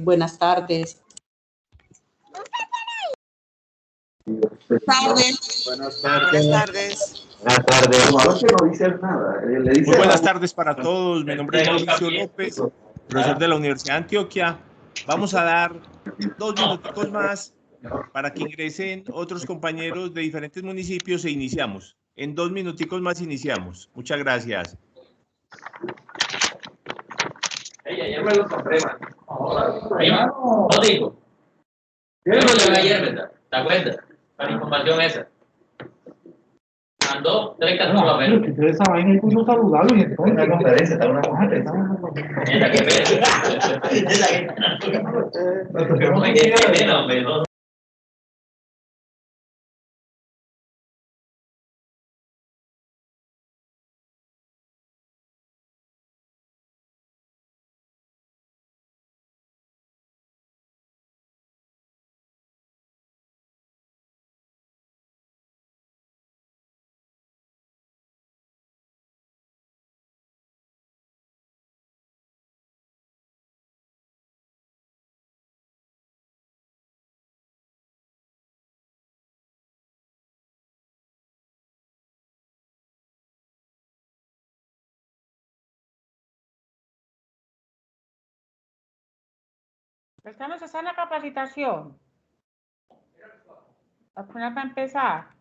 Buenas tardes. Buenas tardes. Buenas tardes. No dice nada. Muy buenas tardes para todos. Mi nombre es Mauricio López, profesor de la Universidad de Antioquia. Vamos a dar 2 minuticos más para que ingresen otros compañeros de diferentes municipios e iniciamos. En 2 minuticos más iniciamos. Muchas gracias. Ayer me lo compré, man. No digo. Yo lo llevé ayer, ¿verdad? ¿Te acuerdas? Para la información esa. Mandó 3 capítulos menos. Esa vaina es muy saludable y entonces. Una conferencia, está una conferencia. Esa que ve. Esa que no. Estamos en la capacitación. Apenas para empezar.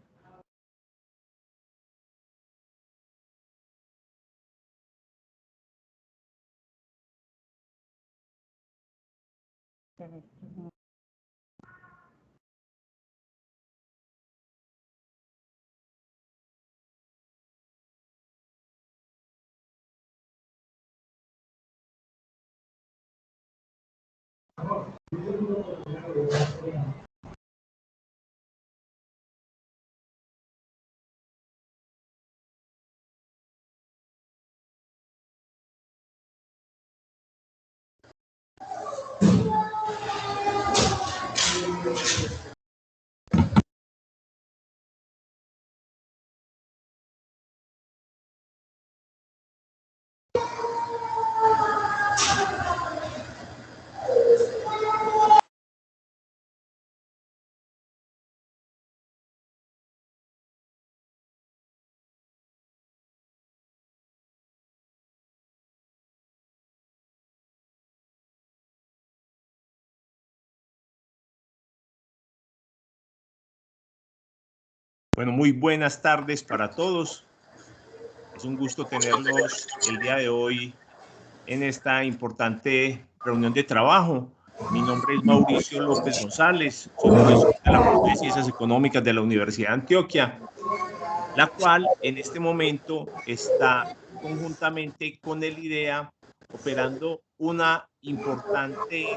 Bueno, muy buenas tardes para todos. Es un gusto tenerlos el día de hoy en esta importante reunión de trabajo. Mi nombre es Mauricio López González, soy profesor de la Facultad de Ciencias Económicas de la Universidad de Antioquia, la cual en este momento está conjuntamente con el IDEA operando una importante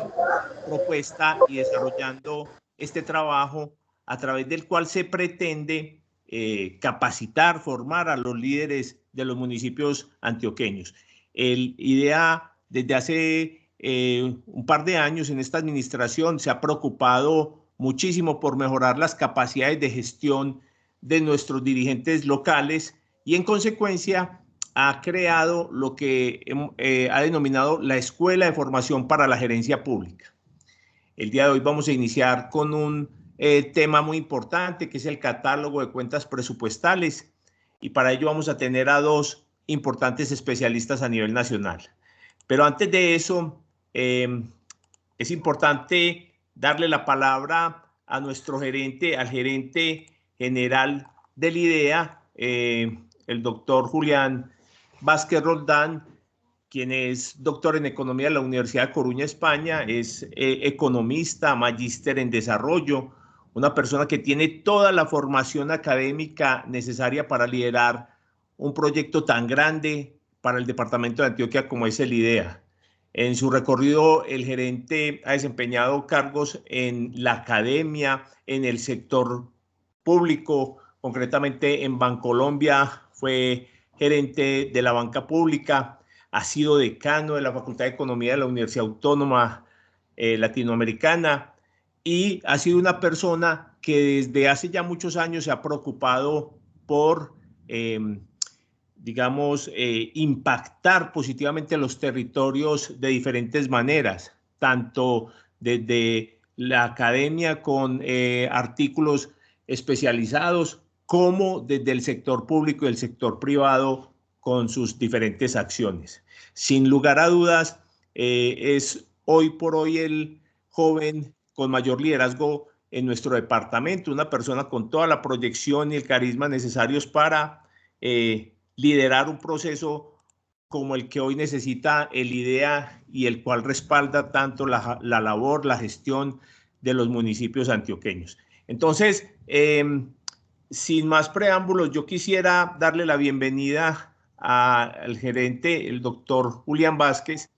propuesta y desarrollando este trabajo a través del cual se pretende capacitar, formar a los líderes de los municipios antioqueños. El IDEA desde hace un par de años en esta administración se ha preocupado muchísimo por mejorar las capacidades de gestión de nuestros dirigentes locales y en consecuencia ha creado lo que ha denominado la Escuela de Formación para la Gerencia Pública. El día de hoy vamos a iniciar con un tema muy importante que es el catálogo de cuentas presupuestales y para ello vamos a tener a 2 importantes especialistas a nivel nacional. Pero antes de eso, es importante darle la palabra a nuestro gerente, al gerente general del IDEA, el doctor Julián Vázquez Roldán, quien es doctor en Economía de la Universidad de Coruña, España, es economista, magíster en desarrollo, una persona que tiene toda la formación académica necesaria para liderar un proyecto tan grande para el departamento de Antioquia como es el IDEA. En su recorrido, el gerente ha desempeñado cargos en la academia, en el sector público, concretamente en Bancolombia, fue gerente de la banca pública, ha sido decano de la Facultad de Economía de la Universidad Autónoma Latinoamericana y ha sido una persona que desde hace ya muchos años se ha preocupado por impactar positivamente los territorios de diferentes maneras. tanto desde la academia con artículos especializados, como desde el sector público y el sector privado con sus diferentes acciones. Sin lugar a dudas, es hoy por hoy el joven con mayor liderazgo en nuestro departamento, una persona con toda la proyección y el carisma necesarios para liderar un proceso como el que hoy necesita el IDEA y el cual respalda tanto la labor, la gestión de los municipios antioqueños. Entonces, sin más preámbulos, yo quisiera darle la bienvenida al gerente, el doctor Julián Vázquez,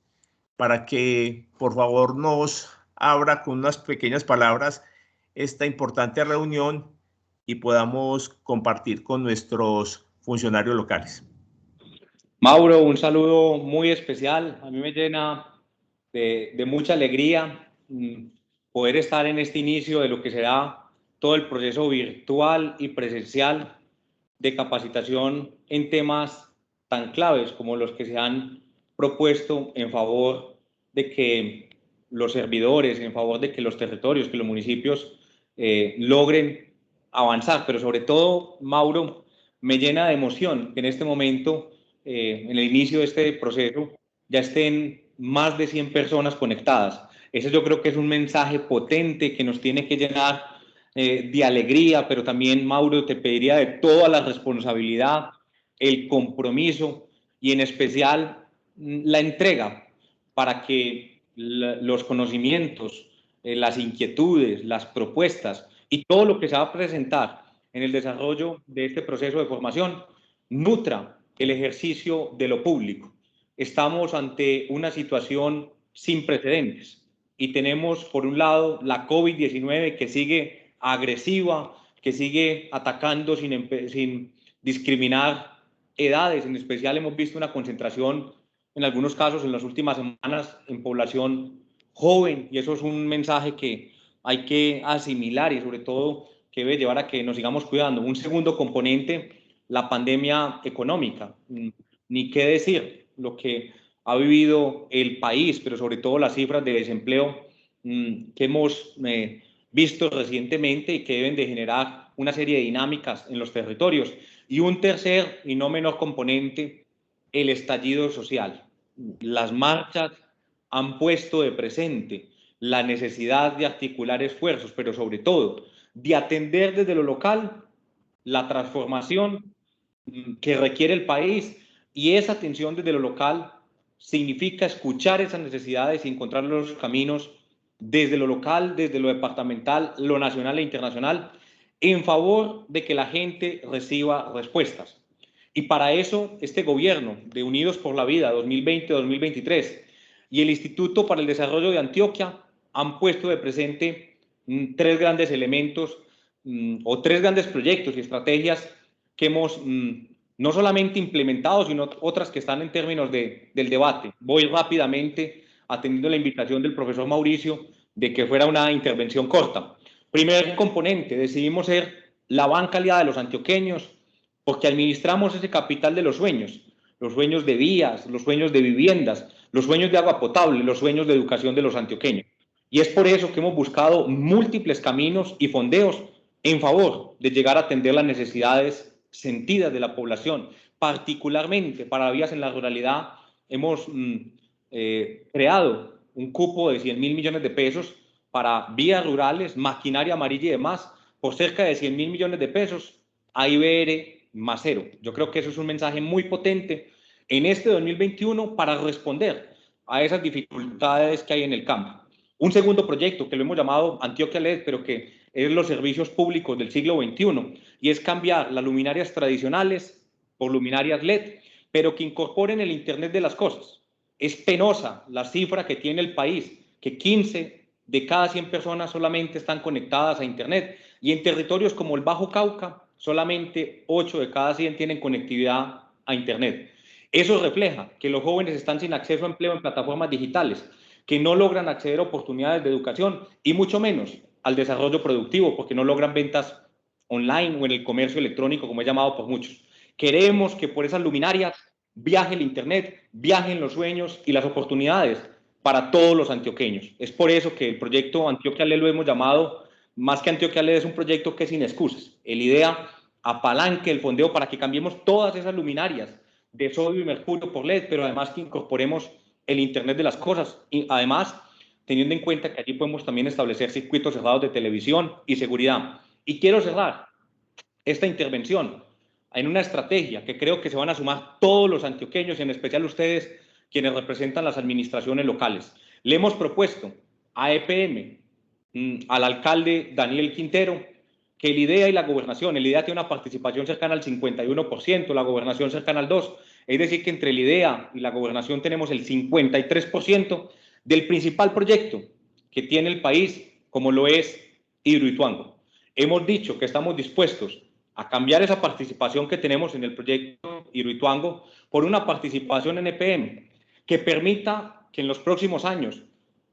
para que por favor nos abra con unas pequeñas palabras esta importante reunión y podamos compartir con nuestros funcionarios locales. Mauro, un saludo muy especial. A mí me llena de mucha alegría poder estar en este inicio de lo que será todo el proceso virtual y presencial de capacitación en temas tan claves como los que se han propuesto en favor de que los servidores, en favor de que los territorios, que los municipios logren avanzar. Pero sobre todo, Mauro, me llena de emoción que en este momento, en el inicio de este proceso, ya estén más de 100 personas conectadas. Ese yo creo que es un mensaje potente que nos tiene que llenar de alegría, pero también, Mauro, te pediría de toda la responsabilidad, el compromiso y en especial la entrega para que los conocimientos, las inquietudes, las propuestas y todo lo que se va a presentar en el desarrollo de este proceso de formación nutra el ejercicio de lo público. Estamos ante una situación sin precedentes y tenemos, por un lado, la COVID-19 que sigue agresiva, que sigue atacando sin discriminar edades. En especial hemos visto una concentración, en algunos casos, en las últimas semanas, en población joven, y eso es un mensaje que hay que asimilar y sobre todo que debe llevar a que nos sigamos cuidando. Un segundo componente, la pandemia económica. Ni qué decir lo que ha vivido el país, pero sobre todo las cifras de desempleo que hemos visto recientemente y que deben de generar una serie de dinámicas en los territorios. Y un tercer y no menor componente, el estallido social. Las marchas han puesto de presente la necesidad de articular esfuerzos, pero sobre todo de atender desde lo local la transformación que requiere el país, y esa atención desde lo local significa escuchar esas necesidades y encontrar los caminos desde lo local, desde lo departamental, lo nacional e internacional, en favor de que la gente reciba respuestas. Y para eso, este gobierno de Unidos por la Vida 2020-2023 y el Instituto para el Desarrollo de Antioquia han puesto de presente tres grandes elementos o tres grandes proyectos y estrategias que hemos no solamente implementado, sino otras que están en términos del debate. Voy rápidamente atendiendo la invitación del profesor Mauricio de que fuera una intervención corta. Primer componente, decidimos ser la banca aliada de los antioqueños porque administramos ese capital de los sueños de vías, los sueños de viviendas, los sueños de agua potable, los sueños de educación de los antioqueños. Y es por eso que hemos buscado múltiples caminos y fondeos en favor de llegar a atender las necesidades sentidas de la población, particularmente para vías en la ruralidad. Hemos creado un cupo de 100.000 millones de pesos para vías rurales, maquinaria amarilla y demás, por cerca de 100.000 millones de pesos a IBR más cero. Yo creo que eso es un mensaje muy potente en este 2021 para responder a esas dificultades que hay en el campo. Un segundo proyecto que lo hemos llamado Antioquia LED, pero que es los servicios públicos del siglo XXI, y es cambiar las luminarias tradicionales por luminarias LED, pero que incorporen el Internet de las cosas. Es penosa la cifra que tiene el país, que 15 de cada 100 personas solamente están conectadas a Internet, y en territorios como el Bajo Cauca, solamente 8 de cada 100 tienen conectividad a Internet. Eso refleja que los jóvenes están sin acceso a empleo en plataformas digitales, que no logran acceder a oportunidades de educación y mucho menos al desarrollo productivo porque no logran ventas online o en el comercio electrónico, como es llamado por muchos. Queremos que por esas luminarias viaje el Internet, viajen los sueños y las oportunidades para todos los antioqueños. Es por eso que el proyecto Antioquia LED lo hemos llamado, más que Antioquia LED, es un proyecto que es sin excusas. El IDEA apalanque el fondeo para que cambiemos todas esas luminarias de sodio y mercurio por LED, pero además que incorporemos el Internet de las cosas. Y además, teniendo en cuenta que allí podemos también establecer circuitos cerrados de televisión y seguridad. Y quiero cerrar esta intervención en una estrategia que creo que se van a sumar todos los antioqueños, y en especial ustedes, quienes representan las administraciones locales. Le hemos propuesto a EPM, al alcalde Daniel Quintero, que el IDEA y la gobernación, el IDEA tiene una participación cercana al 51%, la gobernación cercana al 2%, es decir, que entre el IDEA y la gobernación tenemos el 53% del principal proyecto que tiene el país, como lo es Hidroituango. Hemos dicho que estamos dispuestos a cambiar esa participación que tenemos en el proyecto Hidroituango por una participación en EPM que permita que en los próximos años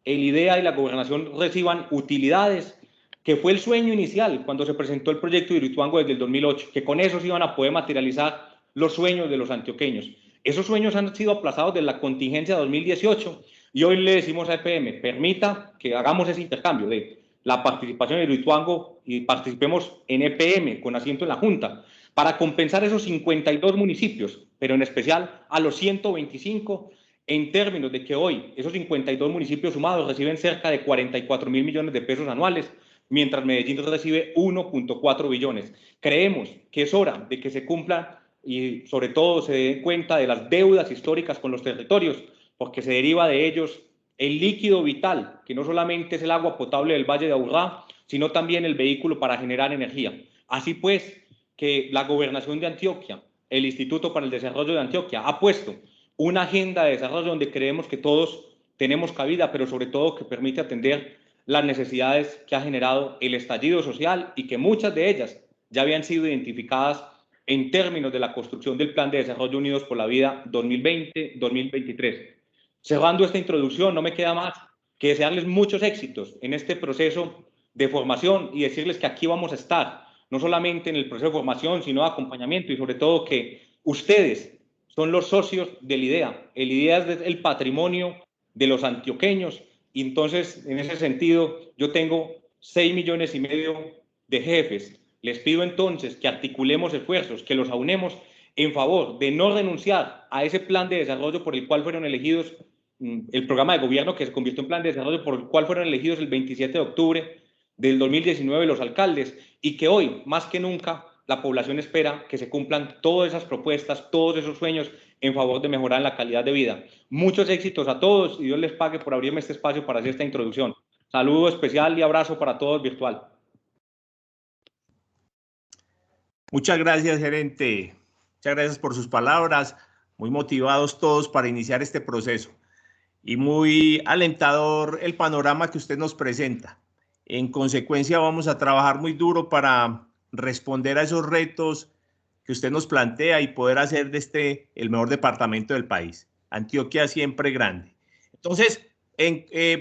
el IDEA y la gobernación reciban utilidades, que fue el sueño inicial cuando se presentó el proyecto Hidroituango desde el 2008, que con eso se iban a poder materializar los sueños de los antioqueños. Esos sueños han sido aplazados de la contingencia 2018 y hoy le decimos a EPM, permita que hagamos ese intercambio de la participación en Hidroituango y participemos en EPM con asiento en la Junta para compensar esos 52 municipios, pero en especial a los 125, en términos de que hoy esos 52 municipios sumados reciben cerca de 44.000 millones de pesos anuales, mientras Medellín recibe 1.4 billones. Creemos que es hora de que se cumpla y sobre todo se dé cuenta de las deudas históricas con los territorios, porque se deriva de ellos el líquido vital, que no solamente es el agua potable del Valle de Aburrá, sino también el vehículo para generar energía. Así pues, que la Gobernación de Antioquia, el Instituto para el Desarrollo de Antioquia, ha puesto una agenda de desarrollo donde creemos que todos tenemos cabida, pero sobre todo que permite atender las necesidades que ha generado el estallido social y que muchas de ellas ya habían sido identificadas en términos de la construcción del Plan de Desarrollo Unidos por la Vida 2020-2023. Cerrando esta introducción, no me queda más que desearles muchos éxitos en este proceso de formación y decirles que aquí vamos a estar, no solamente en el proceso de formación, sino de acompañamiento y sobre todo que ustedes son los socios del IDEA. El IDEA es el patrimonio de los antioqueños y entonces, en ese sentido, yo tengo 6,5 millones de jefes. Les pido entonces que articulemos esfuerzos, que los aunemos en favor de no renunciar a ese plan de desarrollo por el cual fueron elegidos, el programa de gobierno que se convirtió en plan de desarrollo por el cual fueron elegidos el 27 de octubre del 2019 los alcaldes, y que hoy, más que nunca, la población espera que se cumplan todas esas propuestas, todos esos sueños en favor de mejorar la calidad de vida. Muchos éxitos a todos y Dios les pague por abrirme este espacio para hacer esta introducción. Saludo especial y abrazo para todos virtual. Muchas gracias, gerente. Muchas gracias por sus palabras. Muy motivados todos para iniciar este proceso. Y muy alentador el panorama que usted nos presenta. En consecuencia, vamos a trabajar muy duro para responder a esos retos que usted nos plantea y poder hacer de este el mejor departamento del país. Antioquia siempre grande. Entonces,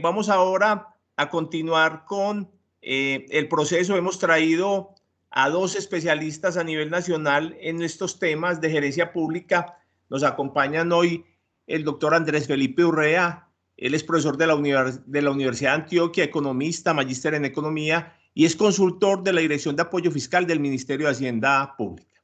vamos ahora a continuar con el proceso. Hemos traído a 2 especialistas a nivel nacional en estos temas de gerencia pública. Nos acompañan hoy el doctor Andrés Felipe Urrea. Él es profesor de la Universidad de Antioquia, economista, magíster en economía y es consultor de la Dirección de Apoyo Fiscal del Ministerio de Hacienda Pública.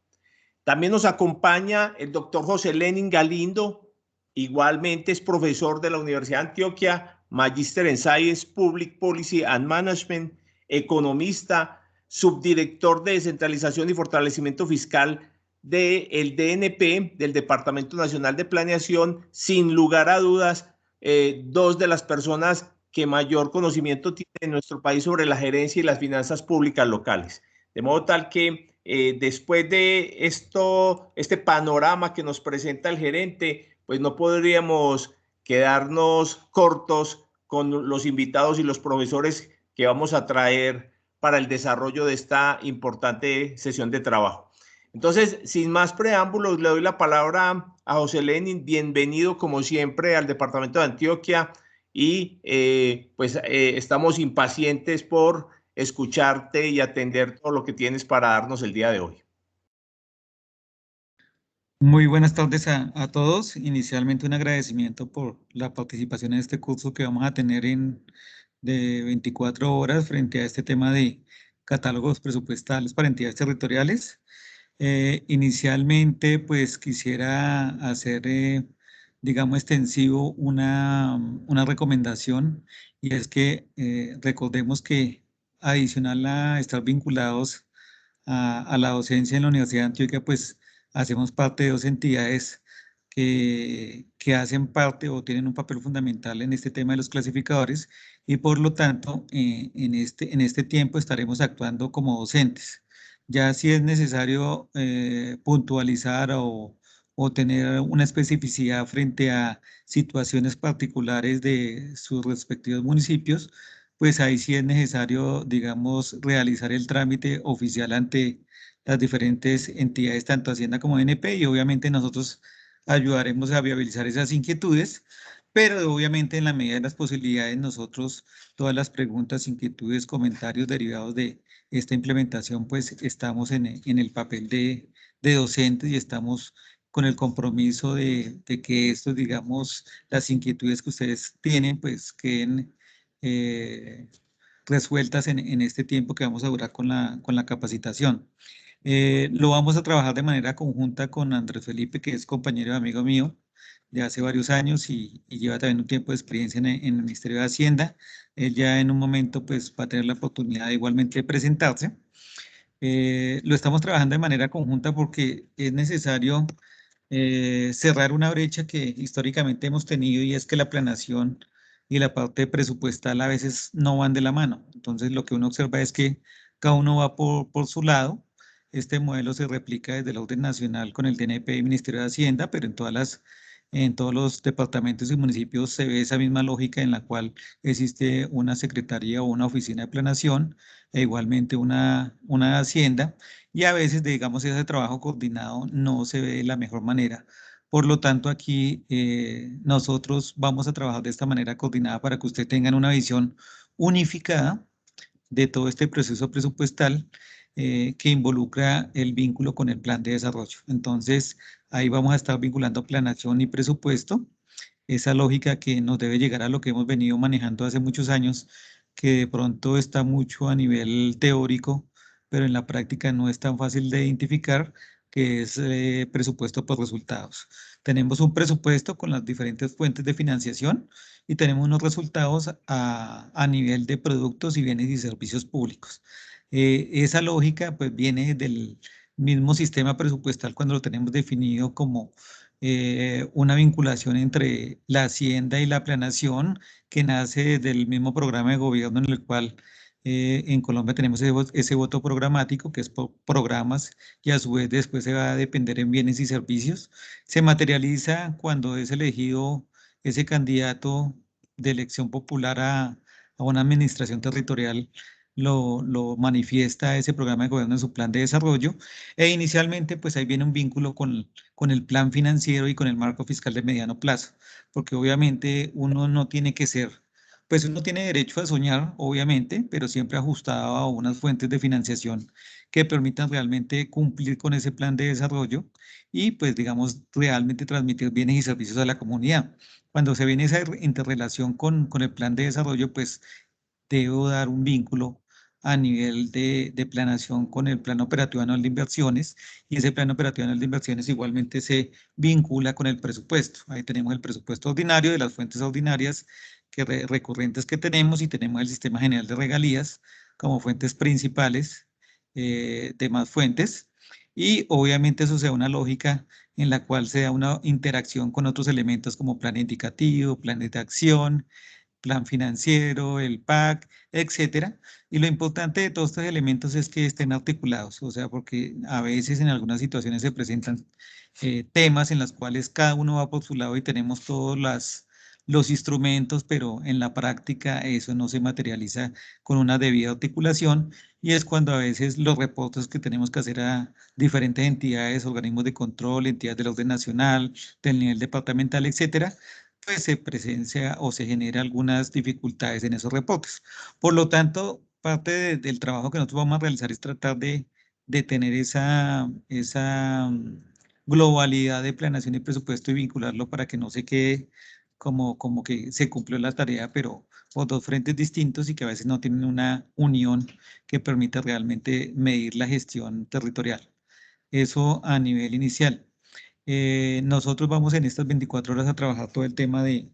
También nos acompaña el doctor José Lenin Galindo, igualmente es profesor de la Universidad de Antioquia, magíster en Science, Public Policy and Management, economista, subdirector de Descentralización y Fortalecimiento Fiscal del DNP, del Departamento Nacional de Planeación, sin lugar a dudas, 2 de las personas que mayor conocimiento tienen en nuestro país sobre la gerencia y las finanzas públicas locales. De modo tal que después de este panorama que nos presenta el gerente, pues no podríamos quedarnos cortos con los invitados y los profesores que vamos a traer para el desarrollo de esta importante sesión de trabajo. Entonces, sin más preámbulos, le doy la palabra a José Lenin. Bienvenido, como siempre, al Departamento de Antioquia y estamos impacientes por escucharte y atender todo lo que tienes para darnos el día de hoy. Muy buenas tardes a todos. Inicialmente un agradecimiento por la participación en este curso que vamos a tener de 24 horas frente a este tema de catálogos presupuestales para entidades territoriales. Inicialmente, pues quisiera hacer, digamos, extensivo una recomendación, y es que recordemos que adicional a estar vinculados a la docencia en la Universidad de Antioquia, pues hacemos parte de dos entidades que hacen parte o tienen un papel fundamental en este tema de los clasificadores, y por lo tanto en este tiempo estaremos actuando como docentes. Ya si es necesario puntualizar o tener una especificidad frente a situaciones particulares de sus respectivos municipios, pues ahí sí es necesario, digamos, realizar el trámite oficial ante las diferentes entidades, tanto Hacienda como NP, y obviamente nosotros ayudaremos a viabilizar esas inquietudes, pero obviamente en la medida de las posibilidades nosotros todas las preguntas, inquietudes, comentarios derivados de esta implementación, pues estamos en el papel de docentes, y estamos con el compromiso de que esto, digamos, las inquietudes que ustedes tienen, pues queden resueltas en este tiempo que vamos a durar con la capacitación. Lo vamos a trabajar de manera conjunta con Andrés Felipe, que es compañero y amigo mío de hace varios años y lleva también un tiempo de experiencia en el Ministerio de Hacienda. Él ya en un momento pues va a tener la oportunidad igualmente de presentarse. Lo estamos trabajando de manera conjunta porque es necesario cerrar una brecha que históricamente hemos tenido, y es que la planeación y la parte presupuestal a veces no van de la mano. Entonces, lo que uno observa es que cada uno va por su lado. Este modelo se replica desde la orden nacional con el DNP y Ministerio de Hacienda, pero en todos los departamentos y municipios se ve esa misma lógica, en la cual existe una secretaría o una oficina de planeación e igualmente una hacienda, y a veces, digamos, ese trabajo coordinado no se ve de la mejor manera. Por lo tanto, aquí nosotros vamos a trabajar de esta manera coordinada para que usted tengan una visión unificada de todo este proceso presupuestal que involucra el vínculo con el plan de desarrollo. Entonces, ahí vamos a estar vinculando planeación y presupuesto, esa lógica que nos debe llegar a lo que hemos venido manejando hace muchos años, que de pronto está mucho a nivel teórico, pero en la práctica no es tan fácil de identificar, que es presupuesto por resultados. Tenemos un presupuesto con las diferentes fuentes de financiación y tenemos unos resultados a nivel de productos y bienes y servicios públicos. Esa lógica pues viene del mismo sistema presupuestal cuando lo tenemos definido como una vinculación entre la hacienda y la planeación, que nace del mismo programa de gobierno en el cual en Colombia tenemos ese voto programático, que es por programas, y a su vez después se va a depender en bienes y servicios. Se materializa cuando es elegido ese candidato de elección popular a una administración territorial. Lo manifiesta ese programa de gobierno en su plan de desarrollo, e inicialmente pues ahí viene un vínculo con el plan financiero y con el marco fiscal de mediano plazo, porque obviamente uno no tiene que ser, pues uno tiene derecho a soñar, obviamente, pero siempre ajustado a unas fuentes de financiación que permitan realmente cumplir con ese plan de desarrollo y pues digamos realmente transmitir bienes y servicios a la comunidad. Cuando se viene esa interrelación con el plan de desarrollo, pues debo dar un vínculo a nivel de planeación con el plan operativo anual de inversiones, y ese plan operativo anual de inversiones igualmente se vincula con el presupuesto. Ahí tenemos el presupuesto ordinario de las fuentes ordinarias recurrentes que tenemos, y tenemos el sistema general de regalías como fuentes principales de más fuentes, y obviamente eso sea una lógica en la cual se da una interacción con otros elementos como plan indicativo, planes de acción, plan financiero, el PAC, etcétera. Y lo importante de todos estos elementos es que estén articulados, o sea, porque a veces en algunas situaciones se presentan temas en los cuales cada uno va por su lado y tenemos todos los instrumentos, pero en la práctica eso no se materializa con una debida articulación, y es cuando a veces los reportes que tenemos que hacer a diferentes entidades, organismos de control, entidades del orden nacional, del nivel departamental, etcétera, pues se presencia o se genera algunas dificultades en esos reportes. Por lo tanto, parte del trabajo que nosotros vamos a realizar es tratar de tener globalidad de planeación y presupuesto y vincularlo para que no se quede como que se cumplió la tarea, pero por dos frentes distintos y que a veces no tienen una unión que permita realmente medir la gestión territorial. Eso a nivel inicial. Nosotros vamos en estas 24 horas a trabajar todo el tema de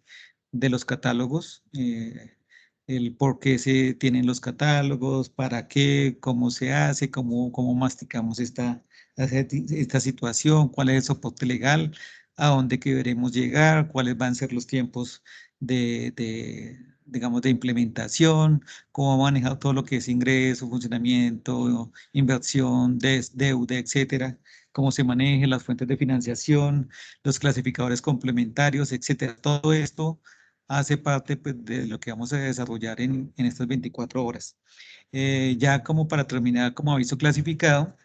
los catálogos, el por qué se tienen los catálogos, para qué, cómo se hace, cómo masticamos esta situación, cuál es el soporte legal, a dónde queremos llegar, cuáles van a ser los tiempos digamos, de implementación, cómo manejar todo lo que es ingreso, funcionamiento, inversión, deuda, etcétera, cómo se manejen las fuentes de financiación, los clasificadores complementarios, etcétera. Todo esto hace parte pues, de lo que vamos a desarrollar en estas 24 horas. Ya como para terminar, como aviso clasificado,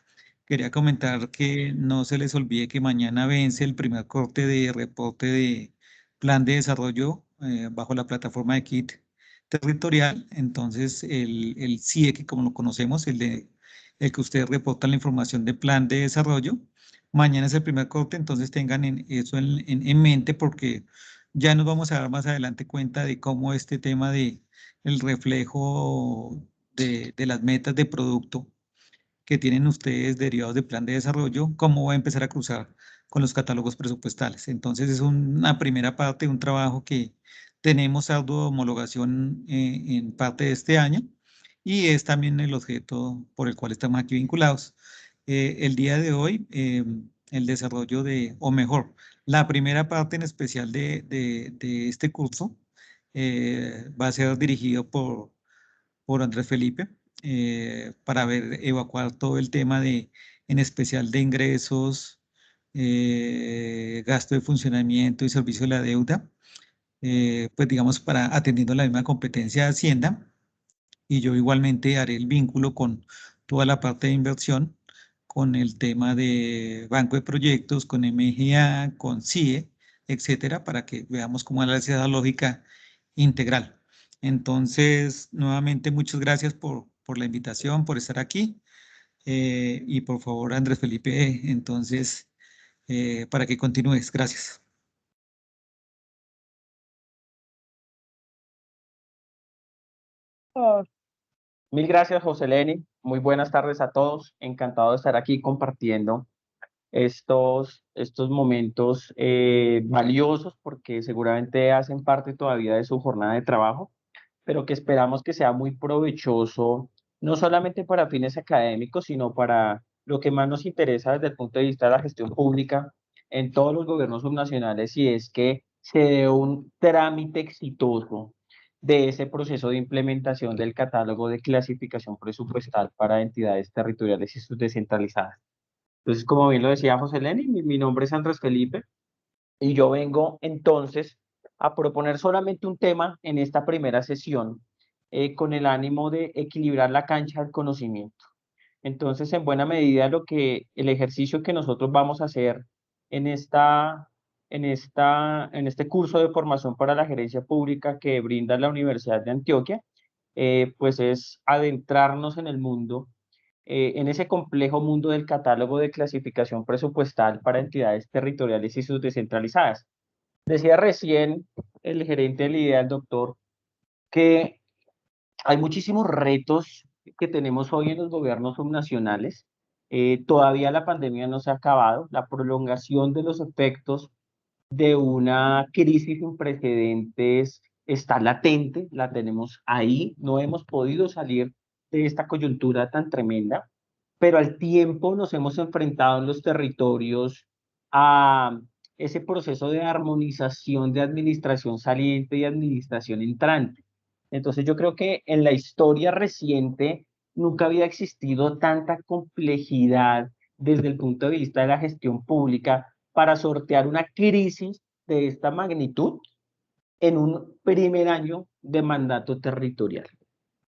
quería comentar que no se les olvide que mañana vence el primer corte de reporte de plan de desarrollo bajo la plataforma de KIT territorial. Entonces, el CIE, como lo conocemos, el que ustedes reportan la información de plan de desarrollo, mañana es el primer corte, entonces tengan eso en mente porque ya nos vamos a dar más adelante cuenta de cómo este tema de el reflejo de las metas de producto que tienen ustedes derivados del plan de desarrollo, cómo va a empezar a cruzar con los catálogos presupuestales. Entonces es una primera parte de un trabajo que tenemos ardua homologación en parte de este año y es también el objeto por el cual estamos aquí vinculados. El día de hoy, el desarrollo o mejor, la primera parte en especial de este curso va a ser dirigido por Andrés Felipe para evacuar todo el tema en especial de ingresos, gasto de funcionamiento y servicio de la deuda, pues digamos para atendiendo la misma competencia de Hacienda, y yo igualmente haré el vínculo con toda la parte de inversión, con el tema de banco de proyectos, con MGA, con CIE, etcétera, para que veamos cómo es esa lógica integral. Entonces, nuevamente, muchas gracias por la invitación, por estar aquí. Y por favor, Andrés Felipe, entonces, para que continúes. Gracias. Mil gracias, José Leni. Muy buenas tardes a todos. Encantado de estar aquí compartiendo estos momentos valiosos porque seguramente hacen parte todavía de su jornada de trabajo, pero que esperamos que sea muy provechoso, no solamente para fines académicos, sino para lo que más nos interesa desde el punto de vista de la gestión pública en todos los gobiernos subnacionales, y es que se dé un trámite exitoso de ese proceso de implementación del catálogo de clasificación presupuestal para entidades territoriales y subdescentralizadas. Entonces, como bien lo decía José Leni, mi nombre es Andrés Felipe y yo vengo entonces a proponer solamente un tema en esta primera sesión con el ánimo de equilibrar la cancha del conocimiento. Entonces, en buena medida, el ejercicio que nosotros vamos a hacer en este curso de formación para la gerencia pública que brinda la Universidad de Antioquia, pues es adentrarnos en el mundo, en ese complejo mundo del catálogo de clasificación presupuestal para entidades territoriales y subdescentralizadas. Decía recién el gerente del IDEA, el doctor, que hay muchísimos retos que tenemos hoy en los gobiernos subnacionales. Todavía la pandemia no se ha acabado, la prolongación de los efectos de una crisis sin precedentes está latente, la tenemos ahí, no hemos podido salir de esta coyuntura tan tremenda, pero al tiempo nos hemos enfrentado en los territorios a ese proceso de armonización de administración saliente y administración entrante. Entonces yo creo que en la historia reciente nunca había existido tanta complejidad desde el punto de vista de la gestión pública para sortear una crisis de esta magnitud en un primer año de mandato territorial.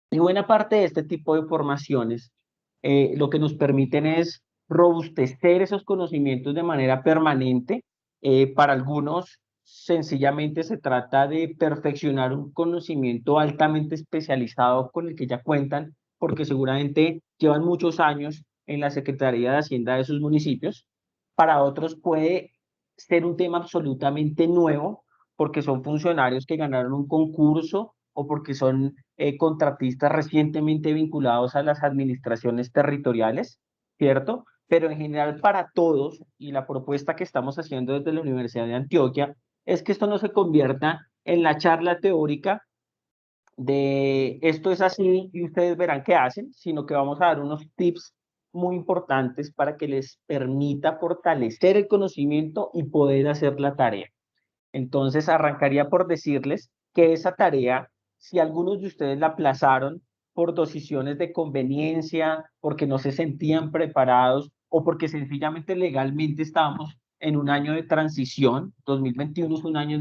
Y buena parte de este tipo de formaciones lo que nos permiten es robustecer esos conocimientos de manera permanente. Para algunos, sencillamente se trata de perfeccionar un conocimiento altamente especializado con el que ya cuentan, porque seguramente llevan muchos años en la Secretaría de Hacienda de sus municipios. para otros puede ser un tema absolutamente nuevo, porque son funcionarios que ganaron un concurso o porque son contratistas recientemente vinculados a las administraciones territoriales, ¿cierto? Pero en general para todos, y la propuesta que estamos haciendo desde la Universidad de Antioquia, es que esto no se convierta en la charla teórica de esto es así y ustedes verán qué hacen, sino que vamos a dar unos tips muy importantes para que les permita fortalecer el conocimiento y poder hacer la tarea. Entonces arrancaría por decirles que esa tarea, si algunos de ustedes la aplazaron por decisiones de conveniencia, porque no se sentían preparados o porque sencillamente legalmente estábamos en un año de transición, 2021 es un año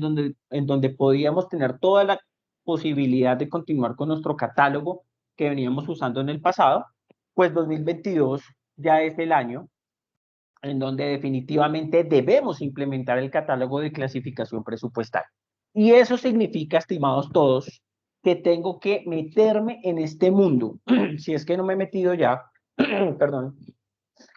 en donde podíamos tener toda la posibilidad de continuar con nuestro catálogo que veníamos usando en el pasado, pues 2022 ya es el año en donde definitivamente debemos implementar el catálogo de clasificación presupuestal. Y eso significa, estimados todos, que tengo que meterme en este mundo, si es que no me he metido ya, perdón,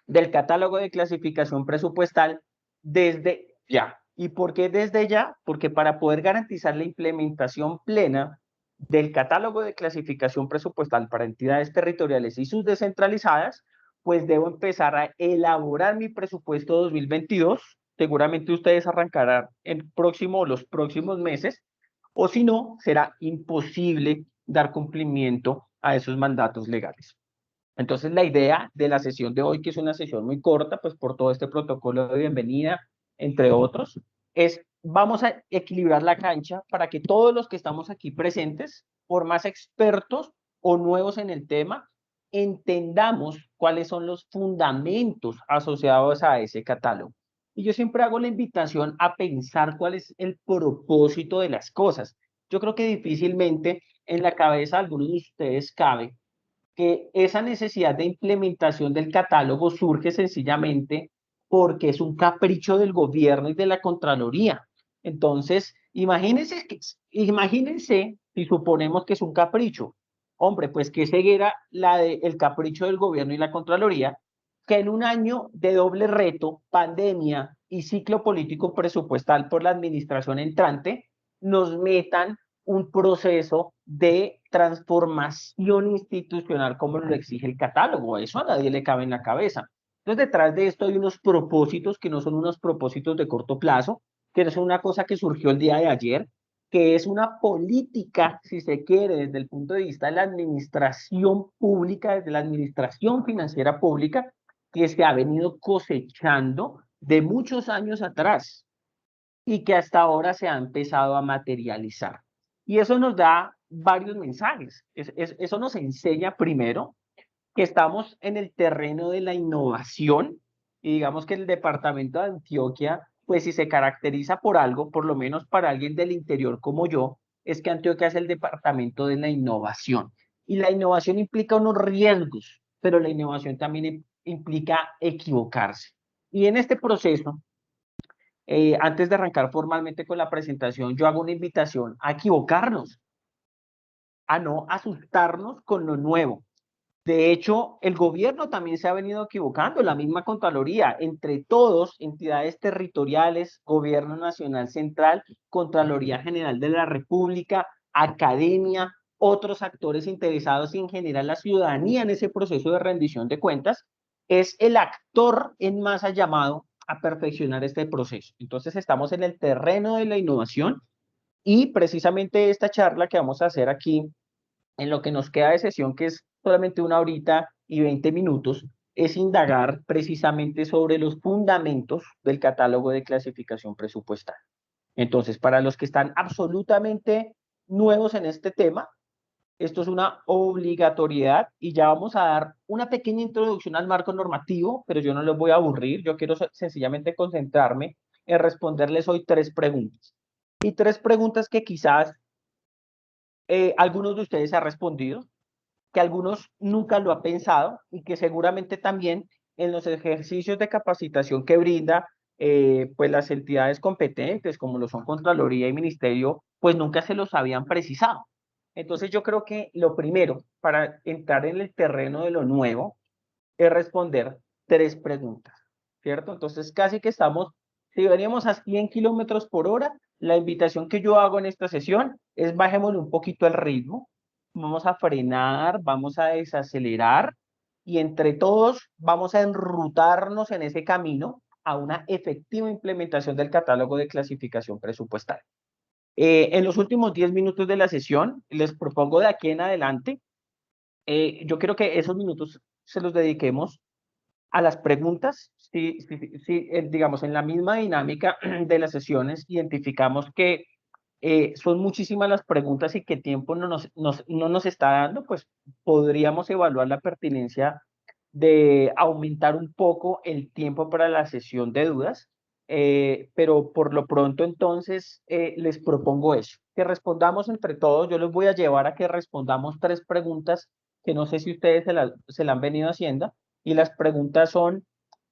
del catálogo de clasificación presupuestal desde ya. ¿Y por qué desde ya? Porque para poder garantizar la implementación plena del catálogo de clasificación presupuestal para entidades territoriales y sus descentralizadas, pues debo empezar a elaborar mi presupuesto 2022. Seguramente ustedes arrancarán los próximos meses, o si no, será imposible dar cumplimiento a esos mandatos legales. Entonces, la idea de la sesión de hoy, que es una sesión muy corta, pues por todo este protocolo de bienvenida, entre otros, es vamos a equilibrar la cancha para que todos los que estamos aquí presentes, por más expertos o nuevos en el tema, entendamos cuáles son los fundamentos asociados a ese catálogo. Y yo siempre hago la invitación a pensar cuál es el propósito de las cosas. Yo creo que difícilmente en la cabeza de algunos de ustedes cabe que esa necesidad de implementación del catálogo surge sencillamente porque es un capricho del gobierno y de la Contraloría. Entonces, imagínense si suponemos que es un capricho. Hombre, pues qué ceguera el capricho del gobierno y la Contraloría, que en un año de doble reto, pandemia y ciclo político presupuestal por la administración entrante, nos metan un proceso de transformación institucional como lo exige el catálogo. Eso a nadie le cabe en la cabeza. Entonces, detrás de esto hay unos propósitos que no son unos propósitos de corto plazo, que no es una cosa que surgió el día de ayer, que es una política, si se quiere, desde el punto de vista de la administración pública, desde la administración financiera pública, que se ha venido cosechando de muchos años atrás y que hasta ahora se ha empezado a materializar. Y eso nos da varios mensajes. Eso nos enseña primero que estamos en el terreno de la innovación y digamos que el departamento de Antioquia, pues si se caracteriza por algo, por lo menos para alguien del interior como yo, es que Antioquia es el departamento de la innovación. Y la innovación implica unos riesgos, pero la innovación también implica equivocarse. Y en este proceso, antes de arrancar formalmente con la presentación, yo hago una invitación a equivocarnos, a no asustarnos con lo nuevo. De hecho, el gobierno también se ha venido equivocando, la misma Contraloría, entre todos, entidades territoriales, Gobierno Nacional Central, Contraloría General de la República, academia, otros actores interesados y en general la ciudadanía en ese proceso de rendición de cuentas, es el actor en masa llamado a perfeccionar este proceso. Entonces estamos en el terreno de la innovación y precisamente esta charla que vamos a hacer aquí, en lo que nos queda de sesión, que es solamente 1 hora y 20 minutos, es indagar precisamente sobre los fundamentos del catálogo de clasificación presupuestal. Entonces, para los que están absolutamente nuevos en este tema, esto es una obligatoriedad y ya vamos a dar una pequeña introducción al marco normativo, pero yo no los voy a aburrir, yo quiero sencillamente concentrarme en responderles hoy 3 preguntas. Y 3 preguntas que quizás algunos de ustedes han respondido, que algunos nunca lo han pensado y que seguramente también en los ejercicios de capacitación que brinda pues las entidades competentes como lo son Contraloría y Ministerio, pues nunca se los habían precisado. Entonces yo creo que lo primero para entrar en el terreno de lo nuevo es responder 3 preguntas. ¿cierto? Entonces casi que estamos, si veníamos a 100 kilómetros por hora, la invitación que yo hago en esta sesión es bajémosle un poquito el ritmo, vamos a frenar, vamos a desacelerar y entre todos vamos a enrutarnos en ese camino a una efectiva implementación del catálogo de clasificación presupuestal. En los últimos 10 minutos de la sesión, les propongo de aquí en adelante, yo quiero que esos minutos se los dediquemos a las preguntas. Si, digamos, en la misma dinámica de las sesiones, identificamos que son muchísimas las preguntas y que tiempo no nos está dando, pues podríamos evaluar la pertinencia de aumentar un poco el tiempo para la sesión de dudas, pero por lo pronto entonces les propongo eso, que respondamos entre todos. Yo les voy a llevar a que respondamos 3 preguntas que no sé si ustedes se la han venido haciendo, y las preguntas son: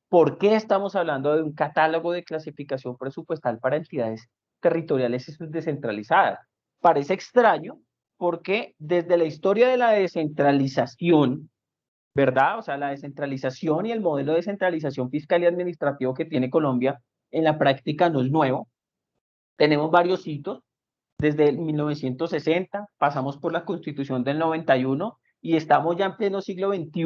¿por qué estamos hablando de un catálogo de clasificación presupuestal para entidades territoriales y descentralizadas? Parece extraño porque desde la historia de la descentralización, ¿verdad? O sea, la descentralización y el modelo de descentralización fiscal y administrativo que tiene Colombia en la práctica no es nuevo. Tenemos varios hitos. Desde 1960 pasamos por la Constitución del 91 y estamos ya en pleno siglo XXI,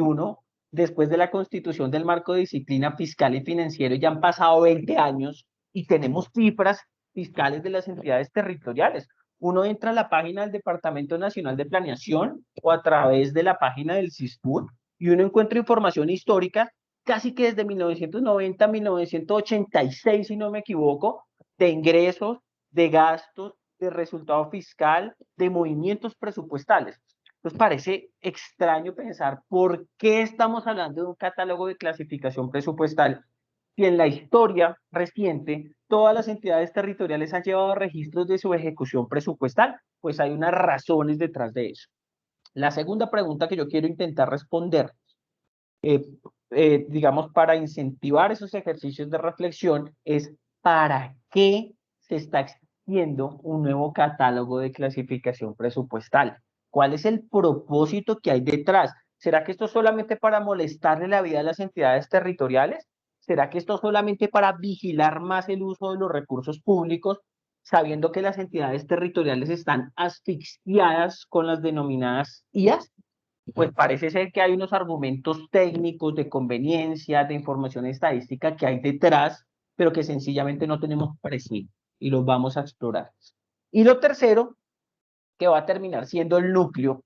después de la Constitución del Marco de Disciplina Fiscal y Financiero. Ya han pasado 20 años y tenemos cifras fiscales de las entidades territoriales. Uno entra a la página del Departamento Nacional de Planeación o a través de la página del CISPUD y uno encuentra información histórica casi que desde 1990 a 1986, si no me equivoco, de ingresos, de gastos, de resultado fiscal, de movimientos presupuestales. Entonces parece extraño pensar por qué estamos hablando de un catálogo de clasificación presupuestal si en la historia reciente todas las entidades territoriales han llevado registros de su ejecución presupuestal. Pues hay unas razones detrás de eso. La segunda pregunta que yo quiero intentar responder, digamos, para incentivar esos ejercicios de reflexión, es ¿para qué se está exigiendo un nuevo catálogo de clasificación presupuestal? ¿Cuál es el propósito que hay detrás? ¿Será que esto es solamente para molestarle la vida a las entidades territoriales? ¿Será que esto es solamente para vigilar más el uso de los recursos públicos, sabiendo que las entidades territoriales están asfixiadas con las denominadas IAS? Pues parece ser que hay unos argumentos técnicos de conveniencia, de información estadística que hay detrás, pero que sencillamente no tenemos presente y los vamos a explorar. Y lo tercero, que va a terminar siendo el núcleo,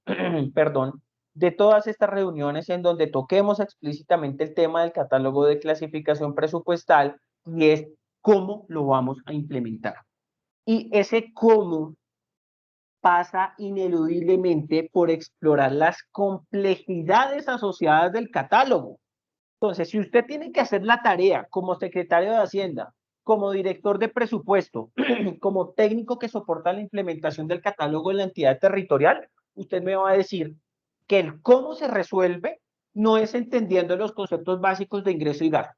perdón, de todas estas reuniones en donde toquemos explícitamente el tema del catálogo de clasificación presupuestal, y es cómo lo vamos a implementar. Y ese cómo pasa ineludiblemente por explorar las complejidades asociadas del catálogo. Entonces, si usted tiene que hacer la tarea como secretario de Hacienda, como director de presupuesto, como técnico que soporta la implementación del catálogo en la entidad territorial, usted me va a decir que el cómo se resuelve no es entendiendo los conceptos básicos de ingreso y gasto,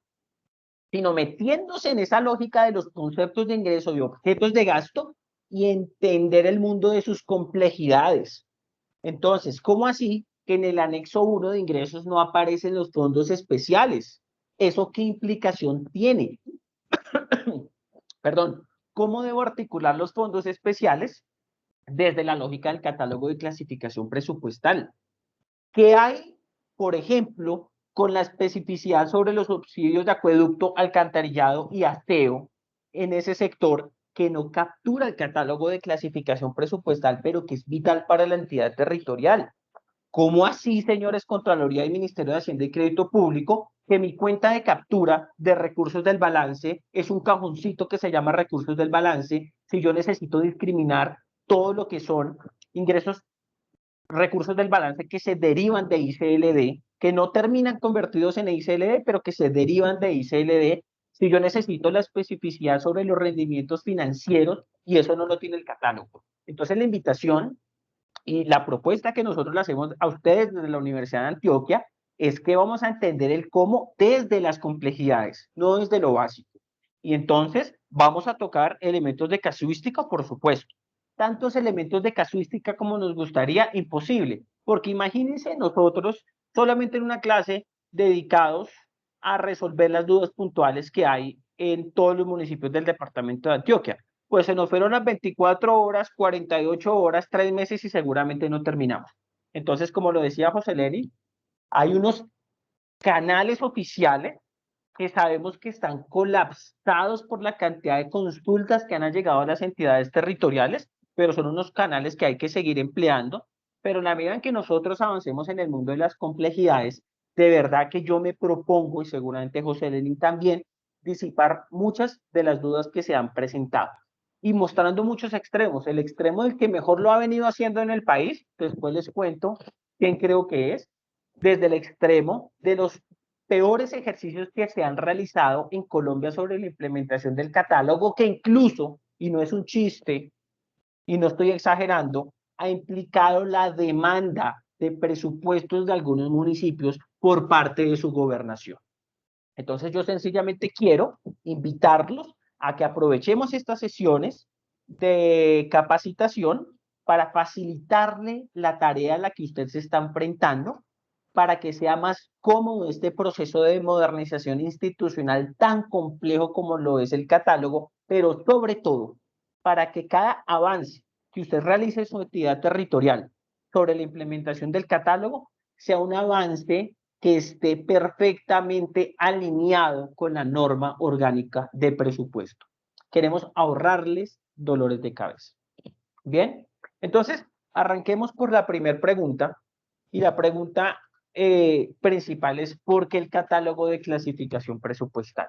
sino metiéndose en esa lógica de los conceptos de ingreso y objetos de gasto y entender el mundo de sus complejidades. Entonces, ¿cómo así que en el anexo 1 de ingresos no aparecen los fondos especiales? ¿Eso qué implicación tiene? Perdón, ¿cómo debo articular los fondos especiales desde la lógica del catálogo de clasificación presupuestal? ¿Qué hay, por ejemplo, con la especificidad sobre los subsidios de acueducto, alcantarillado y aseo en ese sector que no captura el catálogo de clasificación presupuestal, pero que es vital para la entidad territorial? ¿Cómo así, señores Contraloría y Ministerio de Hacienda y Crédito Público, que mi cuenta de captura de recursos del balance es un cajoncito que se llama recursos del balance, si yo necesito discriminar todo lo que son ingresos, recursos del balance que se derivan de ICLD, que no terminan convertidos en ICLD, pero que se derivan de ICLD, si yo necesito la especificidad sobre los rendimientos financieros, y eso no lo tiene el catálogo? Entonces la invitación y la propuesta que nosotros le hacemos a ustedes desde la Universidad de Antioquia es que vamos a entender el cómo desde las complejidades, no desde lo básico. Y entonces vamos a tocar elementos de casuística, por supuesto. Tantos elementos de casuística como nos gustaría, imposible. Porque imagínense nosotros solamente en una clase dedicados a resolver las dudas puntuales que hay en todos los municipios del departamento de Antioquia. Pues se nos fueron las 24 horas, 48 horas, 3 meses y seguramente no terminamos. Entonces, como lo decía José Lenny, hay unos canales oficiales que sabemos que están colapsados por la cantidad de consultas que han llegado a las entidades territoriales, pero son unos canales que hay que seguir empleando. Pero en la medida en que nosotros avancemos en el mundo de las complejidades, de verdad que yo me propongo, y seguramente José Lenín también, disipar muchas de las dudas que se han presentado y mostrando muchos extremos. El extremo del que mejor lo ha venido haciendo en el país, después les cuento quién creo que es, desde el extremo de los peores ejercicios que se han realizado en Colombia sobre la implementación del catálogo, que incluso, y no es un chiste, y no estoy exagerando, ha implicado la demanda de presupuestos de algunos municipios por parte de su gobernación. Entonces yo sencillamente quiero invitarlos a que aprovechemos estas sesiones de capacitación para facilitarle la tarea a la que usted se está enfrentando, para que sea más cómodo este proceso de modernización institucional tan complejo como lo es el catálogo, pero sobre todo para que cada avance que usted realice en su entidad territorial sobre la implementación del catálogo sea un avance que esté perfectamente alineado con la norma orgánica de presupuesto. Queremos ahorrarles dolores de cabeza. Bien, entonces arranquemos por la primera pregunta, y la pregunta principal es ¿por qué el catálogo de clasificación presupuestal?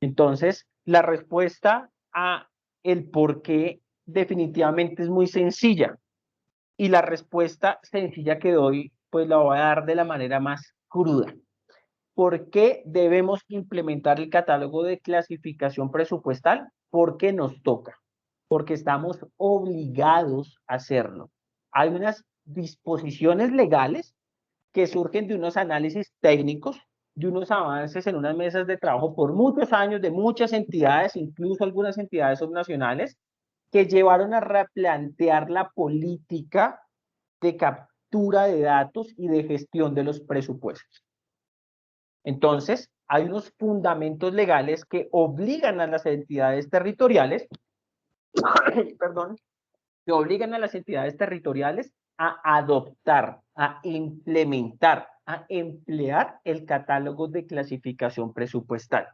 Entonces, la respuesta a el por qué definitivamente es muy sencilla, y la respuesta sencilla que doy, pues la voy a dar de la manera más cruda. ¿Por qué debemos implementar el catálogo de clasificación presupuestal? Porque nos toca, porque estamos obligados a hacerlo. Hay unas disposiciones legales que surgen de unos análisis técnicos, de unos avances en unas mesas de trabajo por muchos años de muchas entidades, incluso algunas entidades subnacionales, que llevaron a replantear la política de captura de datos y de gestión de los presupuestos. Entonces, hay unos fundamentos legales que obligan a las entidades territoriales, perdón, que obligan a las entidades territoriales a adoptar, a implementar, a emplear el catálogo de clasificación presupuestal.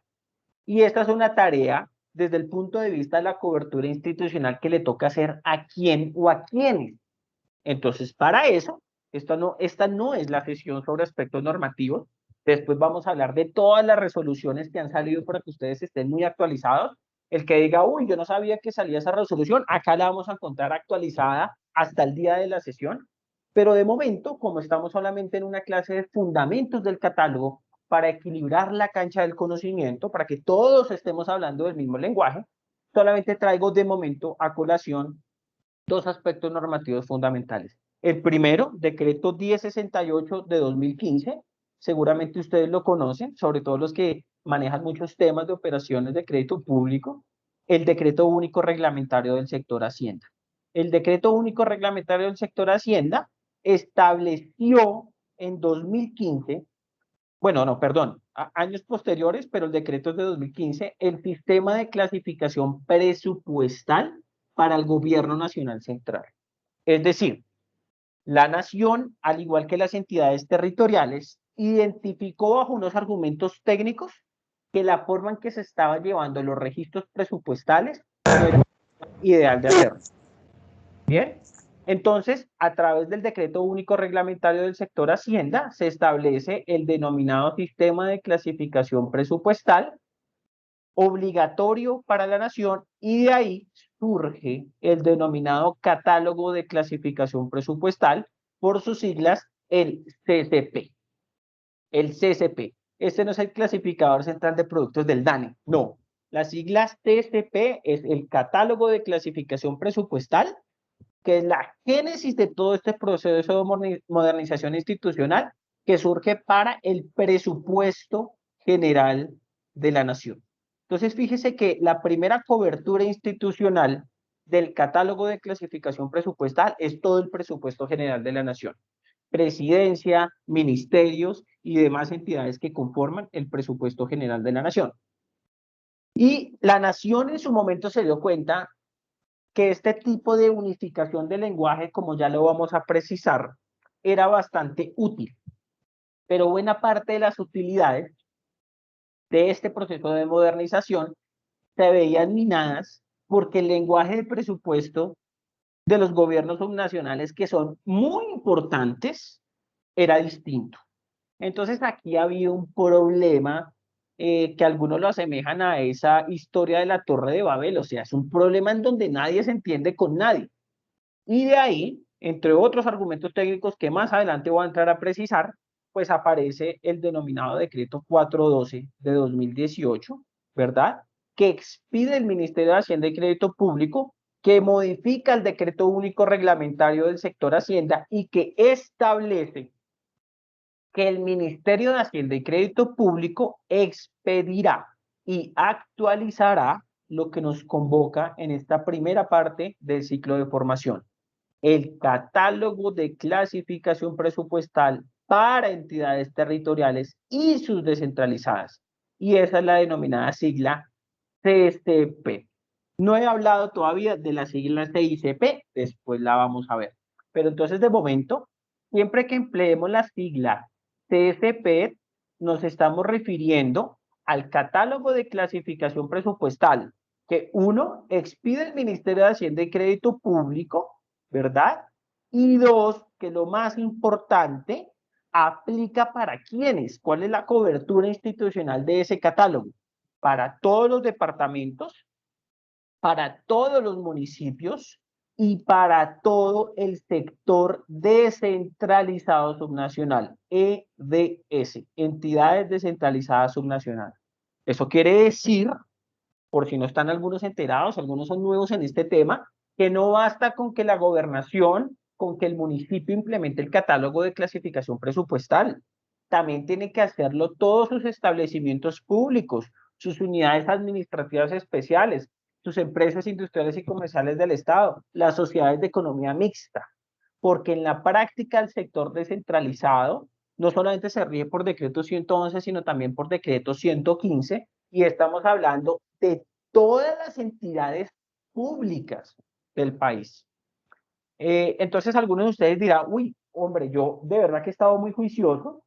Y esta es una tarea desde el punto de vista de la cobertura institucional que le toca hacer a quién o a quiénes. Entonces, para eso, esta no es la sesión sobre aspectos normativos. Después vamos a hablar de todas las resoluciones que han salido para que ustedes estén muy actualizados. El que diga, uy, yo no sabía que salía esa resolución, acá la vamos a encontrar actualizada hasta el día de la sesión. Pero de momento, como estamos solamente en una clase de fundamentos del catálogo, para equilibrar la cancha del conocimiento, para que todos estemos hablando del mismo lenguaje, solamente traigo de momento a colación dos aspectos normativos fundamentales. El primero, decreto 1068 de 2015, seguramente ustedes lo conocen, sobre todo los que manejan muchos temas de operaciones de crédito público, el decreto único reglamentario del sector Hacienda. El decreto único reglamentario del sector Hacienda estableció en 2015, bueno, no, perdón, años posteriores, pero el decreto es de 2015, el sistema de clasificación presupuestal para el gobierno nacional central. Es decir, la nación, al igual que las entidades territoriales, identificó bajo unos argumentos técnicos que la forma en que se estaban llevando los registros presupuestales no era ideal de hacerlo. Bien, entonces, a través del decreto único reglamentario del sector Hacienda, se establece el denominado sistema de clasificación presupuestal obligatorio para la nación, y de ahí surge el denominado catálogo de clasificación presupuestal, por sus siglas, el CCP. El CCP. Este no es el clasificador central de productos del DANE, no. Las siglas CCP es el catálogo de clasificación presupuestal, que es la génesis de todo este proceso de modernización institucional que surge para el presupuesto general de la nación. Entonces, fíjese que la primera cobertura institucional del catálogo de clasificación presupuestal es todo el presupuesto general de la nación. presidencia, ministerios y demás entidades que conforman el presupuesto general de la nación. Y la nación en su momento se dio cuenta que este tipo de unificación del lenguaje, como ya lo vamos a precisar, era bastante útil. Pero buena parte de las utilidades de este proceso de modernización se veían minadas porque el lenguaje de presupuesto de los gobiernos subnacionales, que son muy importantes, era distinto. Entonces aquí había un problema que algunos lo asemejan a esa historia de la Torre de Babel, o sea, es un problema en donde nadie se entiende con nadie. Y de ahí, entre otros argumentos técnicos que más adelante voy a entrar a precisar, pues aparece el denominado decreto 412 de 2018, ¿verdad? Que expide el Ministerio de Hacienda y Crédito Público, que modifica el decreto único reglamentario del sector Hacienda y que establece que el Ministerio de Hacienda y Crédito Público expedirá y actualizará lo que nos convoca en esta primera parte del ciclo de formación: el catálogo de clasificación presupuestal para entidades territoriales y sus descentralizadas. Y esa es la denominada sigla CCP. No he hablado todavía de la sigla CICP, después la vamos a ver. Pero entonces, de momento, siempre que empleemos la sigla CCP, nos estamos refiriendo al catálogo de clasificación presupuestal que uno, expide el Ministerio de Hacienda y Crédito Público, ¿verdad? Y dos, que lo más importante, aplica para quiénes, cuál es la cobertura institucional de ese catálogo, para todos los departamentos, para todos los municipios y para todo el sector descentralizado subnacional, EDS, entidades descentralizadas subnacionales. Eso quiere decir, por si no están algunos enterados, algunos son nuevos en este tema, que no basta con que la gobernación, con que el municipio implemente el catálogo de clasificación presupuestal. También tiene que hacerlo todos sus establecimientos públicos, sus unidades administrativas especiales, sus empresas industriales y comerciales del Estado, las sociedades de economía mixta, porque en la práctica el sector descentralizado no solamente se rige por decreto 111, sino también por decreto 115, y estamos hablando de todas las entidades públicas del país. Entonces algunos de ustedes dirán, uy, hombre, yo de verdad que he estado muy juicioso,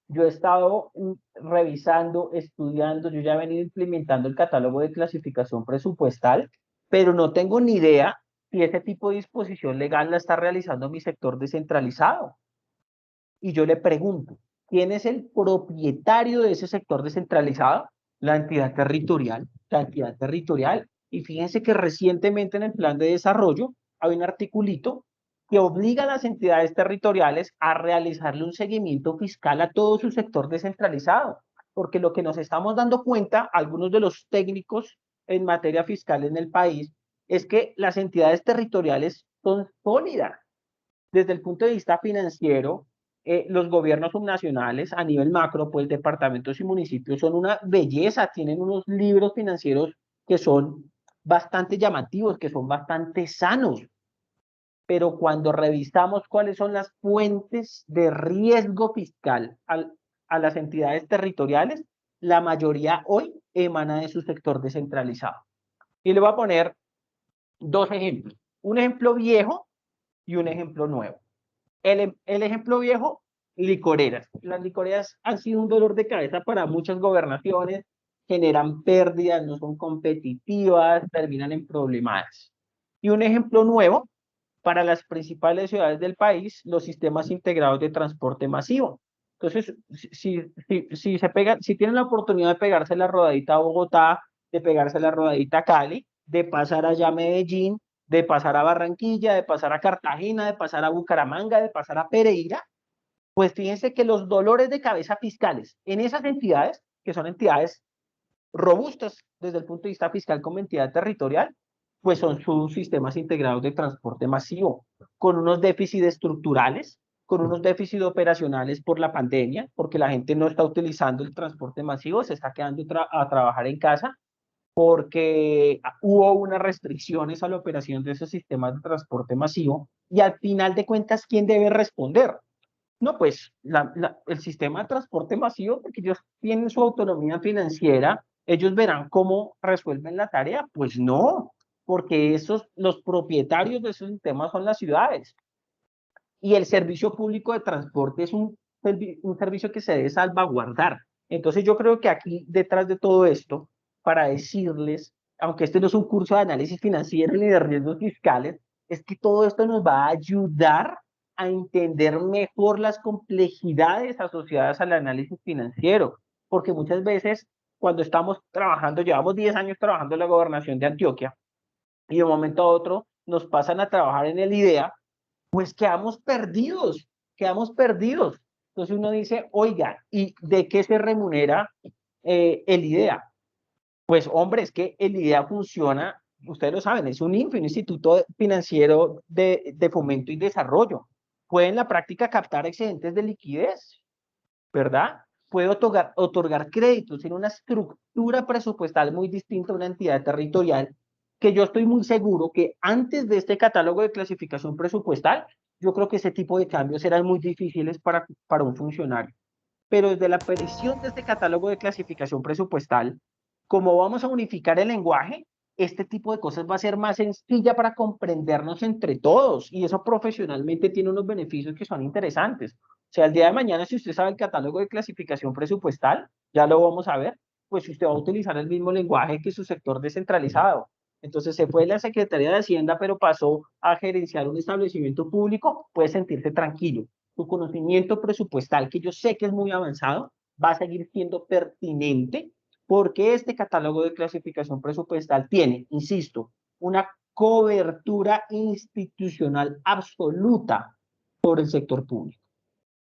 yo he estado revisando, estudiando, yo ya he venido implementando el catálogo de clasificación presupuestal, pero no tengo ni idea si ese tipo de disposición legal la está realizando mi sector descentralizado. Y yo le pregunto, ¿quién es el propietario de ese sector descentralizado? La entidad territorial, la entidad territorial. Y fíjense que recientemente en el plan de desarrollo hay un articulito que obliga a las entidades territoriales a realizarle un seguimiento fiscal a todo su sector descentralizado, porque lo que nos estamos dando cuenta, algunos de los técnicos en materia fiscal en el país, es que las entidades territoriales son sólidas. Desde el punto de vista financiero, los gobiernos subnacionales a nivel macro, pues departamentos y municipios son una belleza, tienen unos libros financieros que son bastante llamativos, que son bastante sanos. Pero cuando revisamos cuáles son las fuentes de riesgo fiscal a las entidades territoriales, la mayoría hoy emana de su sector descentralizado. Y le voy a poner dos ejemplos, un ejemplo viejo y un ejemplo nuevo. El ejemplo viejo, licoreras. Las licoreras han sido un dolor de cabeza para muchas gobernaciones, generan pérdidas, no son competitivas, terminan en problemas. Y un ejemplo nuevo, para las principales ciudades del país, los sistemas integrados de transporte masivo. Entonces, si tienen la oportunidad de pegarse la rodadita a Bogotá, de pegarse la rodadita a Cali, de pasar allá a Medellín, de pasar a Barranquilla, de pasar a Cartagena, de pasar a Bucaramanga, de pasar a Pereira, pues fíjense que los dolores de cabeza fiscales en esas entidades, que son entidades robustas desde el punto de vista fiscal como entidad territorial, pues son sus sistemas integrados de transporte masivo, con unos déficits estructurales, con unos déficits operacionales por la pandemia, porque la gente no está utilizando el transporte masivo, se está quedando a trabajar en casa, porque hubo unas restricciones a la operación de esos sistemas de transporte masivo, y al final de cuentas, ¿quién debe responder? No, pues el sistema de transporte masivo, porque ellos tienen su autonomía financiera, ellos verán cómo resuelven la tarea. Pues no, porque los propietarios de esos sistemas son las ciudades. Y el servicio público de transporte es un servicio que se debe salvaguardar. Entonces yo creo que aquí detrás de todo esto, para decirles, aunque este no es un curso de análisis financiero ni de riesgos fiscales, es que todo esto nos va a ayudar a entender mejor las complejidades asociadas al análisis financiero, porque muchas veces cuando estamos trabajando, llevamos 10 años trabajando en la gobernación de Antioquia, y de un momento a otro nos pasan a trabajar en el IDEA, pues quedamos perdidos, quedamos perdidos. Entonces uno dice, oiga, ¿y de qué se remunera el IDEA? Pues hombre, es que el IDEA funciona, ustedes lo saben, es un INFI, un Instituto Financiero de Fomento y Desarrollo. Puede en la práctica captar excedentes de liquidez, ¿verdad? Puede otorgar créditos, tiene una estructura presupuestal muy distinta a una entidad territorial, que yo estoy muy seguro que antes de este catálogo de clasificación presupuestal, yo creo que ese tipo de cambios eran muy difíciles para un funcionario. Pero desde la aparición de este catálogo de clasificación presupuestal, como vamos a unificar el lenguaje, este tipo de cosas va a ser más sencilla para comprendernos entre todos, y eso profesionalmente tiene unos beneficios que son interesantes. O sea, el día de mañana, si usted sabe el catálogo de clasificación presupuestal, ya lo vamos a ver, pues usted va a utilizar el mismo lenguaje que su sector descentralizado. Entonces, se fue de la Secretaría de Hacienda, pero pasó a gerenciar un establecimiento público, puede sentirse tranquilo. Su conocimiento presupuestal, que yo sé que es muy avanzado, va a seguir siendo pertinente, porque este catálogo de clasificación presupuestal tiene, insisto, una cobertura institucional absoluta por el sector público.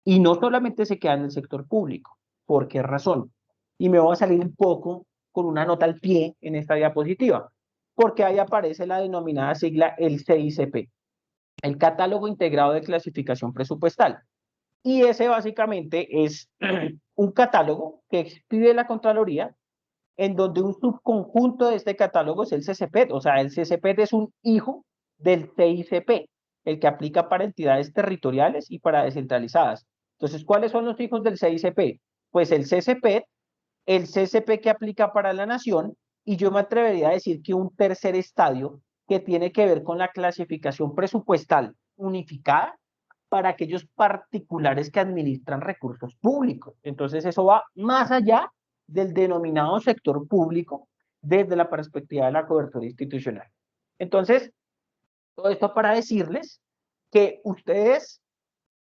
Y no solamente se queda en el sector público. ¿Por qué razón? Y me voy a salir un poco con una nota al pie en esta diapositiva, porque ahí aparece la denominada sigla, el CICP, el Catálogo Integrado de Clasificación Presupuestal. Y ese básicamente es un catálogo que expide la Contraloría, en donde un subconjunto de este catálogo es el CCPET. O sea, el CCPET es un hijo del CICP, el que aplica para entidades territoriales y para descentralizadas. Entonces, ¿cuáles son los hijos del CICP? Pues el CCPET, el CCP que aplica para la nación, y yo me atrevería a decir que un tercer estadio que tiene que ver con la clasificación presupuestal unificada para aquellos particulares que administran recursos públicos. Entonces, eso va más allá del denominado sector público desde la perspectiva de la cobertura institucional. Entonces, todo esto para decirles que ustedes,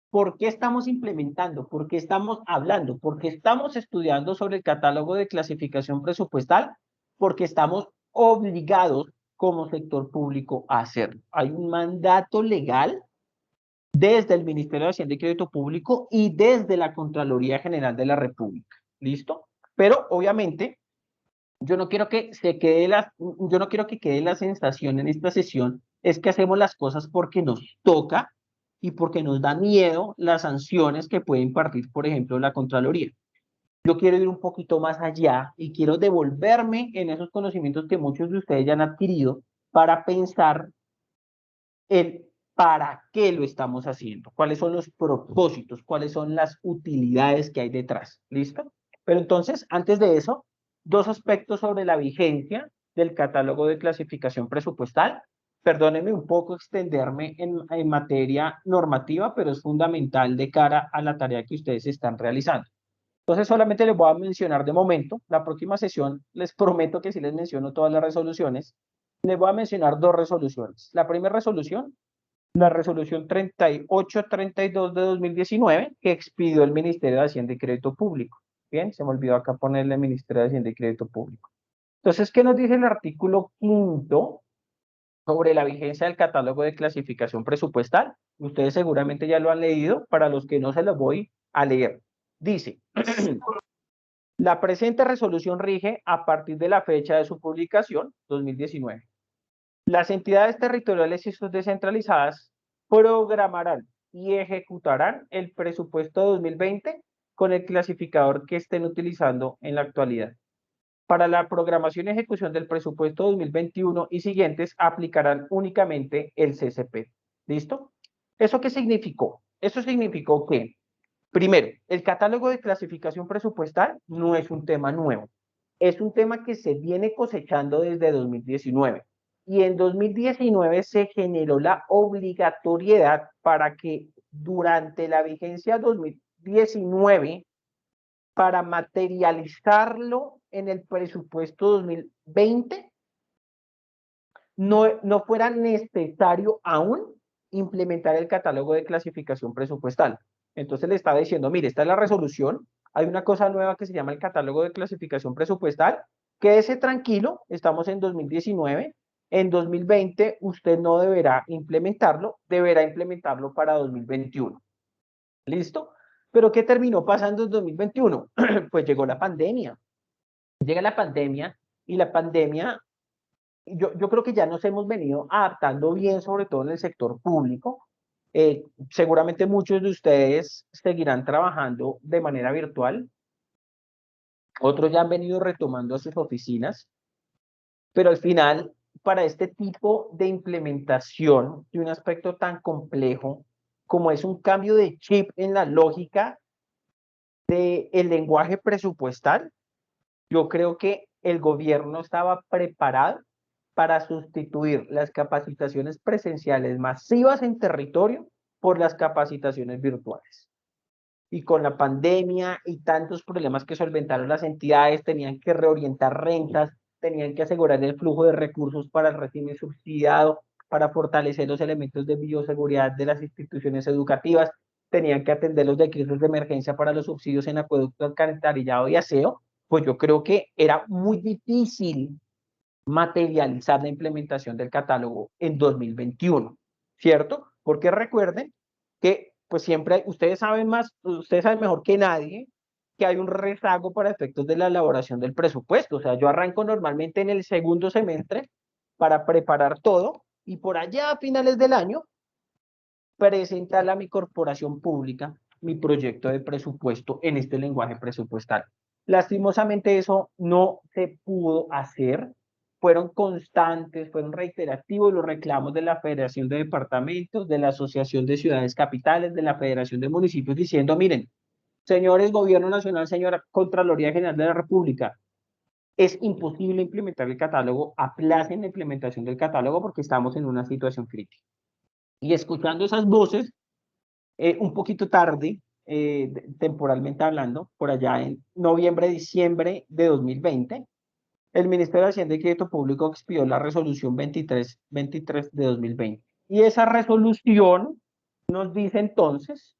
¿por qué estamos implementando? ¿Por qué estamos hablando? ¿Por qué estamos estudiando sobre el catálogo de clasificación presupuestal? Porque estamos obligados como sector público a hacerlo. Hay un mandato legal desde el Ministerio de Hacienda y Crédito Público y desde la Contraloría General de la República. ¿Listo? Pero obviamente yo no quiero que quede la sensación en esta sesión es que hacemos las cosas porque nos toca y porque nos da miedo las sanciones que puede impartir, por ejemplo, la Contraloría. Yo quiero ir un poquito más allá y quiero devolverme en esos conocimientos que muchos de ustedes ya han adquirido para pensar el para qué lo estamos haciendo, cuáles son los propósitos, cuáles son las utilidades que hay detrás. ¿Listo? Pero entonces, antes de eso, dos aspectos sobre la vigencia del catálogo de clasificación presupuestal. Perdónenme un poco extenderme en materia normativa, pero es fundamental de cara a la tarea que ustedes están realizando. Entonces, solamente les voy a mencionar de momento. La próxima sesión les prometo que sí les menciono todas las resoluciones. Les voy a mencionar dos resoluciones. La primera resolución, la resolución 3832 de 2019, que expidió el Ministerio de Hacienda y Crédito Público. Bien, se me olvidó acá ponerle Ministerio de Hacienda y Crédito Público. Entonces, ¿qué nos dice el artículo 5 sobre la vigencia del catálogo de clasificación presupuestal? Ustedes seguramente ya lo han leído, para los que no se los voy a leer. Dice, la presente resolución rige a partir de la fecha de su publicación, 2019. Las entidades territoriales y sus descentralizadas programarán y ejecutarán el presupuesto 2020 con el clasificador que estén utilizando en la actualidad. para la programación y ejecución del presupuesto 2021 y siguientes aplicarán únicamente el CCP. ¿Listo? ¿Eso qué significó? Eso significó que, primero, el catálogo de clasificación presupuestal no es un tema nuevo. Es un tema que se viene cosechando desde 2019. Y en 2019 se generó la obligatoriedad para que durante la vigencia 2019, para materializarlo en el presupuesto 2020, no fuera necesario aún implementar el catálogo de clasificación presupuestal. Entonces le estaba diciendo, mire, esta es la resolución, hay una cosa nueva que se llama el catálogo de clasificación presupuestal, quédese tranquilo, estamos en 2019, en 2020 usted no deberá implementarlo, deberá implementarlo para 2021. ¿Listo? ¿Pero qué terminó pasando en 2021? Pues llegó la pandemia. Llega la pandemia y la pandemia, yo creo que ya nos hemos venido adaptando bien, sobre todo en el sector público. Seguramente muchos de ustedes seguirán trabajando de manera virtual. Otros ya han venido retomando a sus oficinas. Pero al final, para este tipo de implementación de un aspecto tan complejo como es un cambio de chip en la lógica del lenguaje presupuestal, yo creo que el gobierno estaba preparado para sustituir las capacitaciones presenciales masivas en territorio por las capacitaciones virtuales. Y con la pandemia y tantos problemas que solventaron las entidades, tenían que reorientar rentas, tenían que asegurar el flujo de recursos para el régimen subsidiado, para fortalecer los elementos de bioseguridad de las instituciones educativas, tenían que atender los decretos de emergencia para los subsidios en acueducto, alcantarillado y aseo. Pues yo creo que era muy difícil materializar la implementación del catálogo en 2021, ¿cierto? Porque recuerden que pues siempre ustedes saben mejor que nadie que hay un rezago para efectos de la elaboración del presupuesto. O sea, yo arranco normalmente en el segundo semestre para preparar todo y por allá a finales del año presentarle a mi corporación pública mi proyecto de presupuesto en este lenguaje presupuestal. Lastimosamente eso no se pudo hacer. Fueron constantes, fueron reiterativos los reclamos de la Federación de Departamentos, de la Asociación de Ciudades Capitales, de la Federación de Municipios, diciendo, miren, señores Gobierno Nacional, señora Contraloría General de la República, es imposible implementar el catálogo, aplacen la implementación del catálogo porque estamos en una situación crítica. Y escuchando esas voces, un poquito tarde, temporalmente hablando, por allá en noviembre, diciembre de 2020, el Ministerio de Hacienda y Crédito Público expidió la resolución 23 de 2020. Y esa resolución nos dice entonces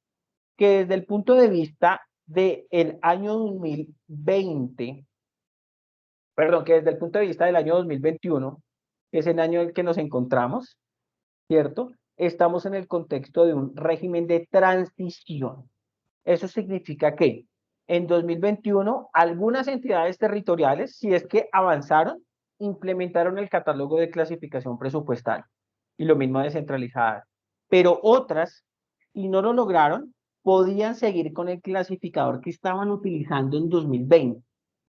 que desde el punto de vista del año 2020, perdón, que desde el punto de vista del año 2021, que es el año en el que nos encontramos, ¿cierto? Estamos en el contexto de un régimen de transición. Eso significa que en 2021 algunas entidades territoriales, si es que avanzaron, implementaron el catálogo de clasificación presupuestal y lo mismo descentralizadas. Pero otras, y no lo lograron, podían seguir con el clasificador que estaban utilizando en 2020.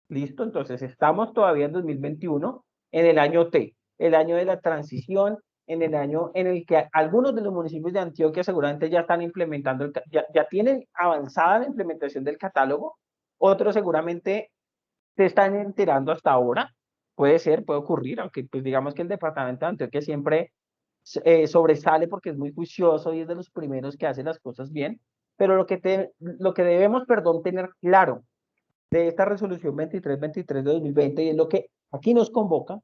¿Listo? Entonces estamos todavía en 2021, en el año T, el año de la transición, en el año en el que algunos de los municipios de Antioquia seguramente ya están implementando, ya tienen avanzada la implementación del catálogo, otros seguramente se están enterando hasta ahora, puede ser, puede ocurrir, aunque pues digamos que el departamento de Antioquia siempre sobresale porque es muy juicioso y es de los primeros que hace las cosas bien, pero lo que debemos, tener claro de esta resolución 2323 de 2020 y es lo que aquí nos convoca,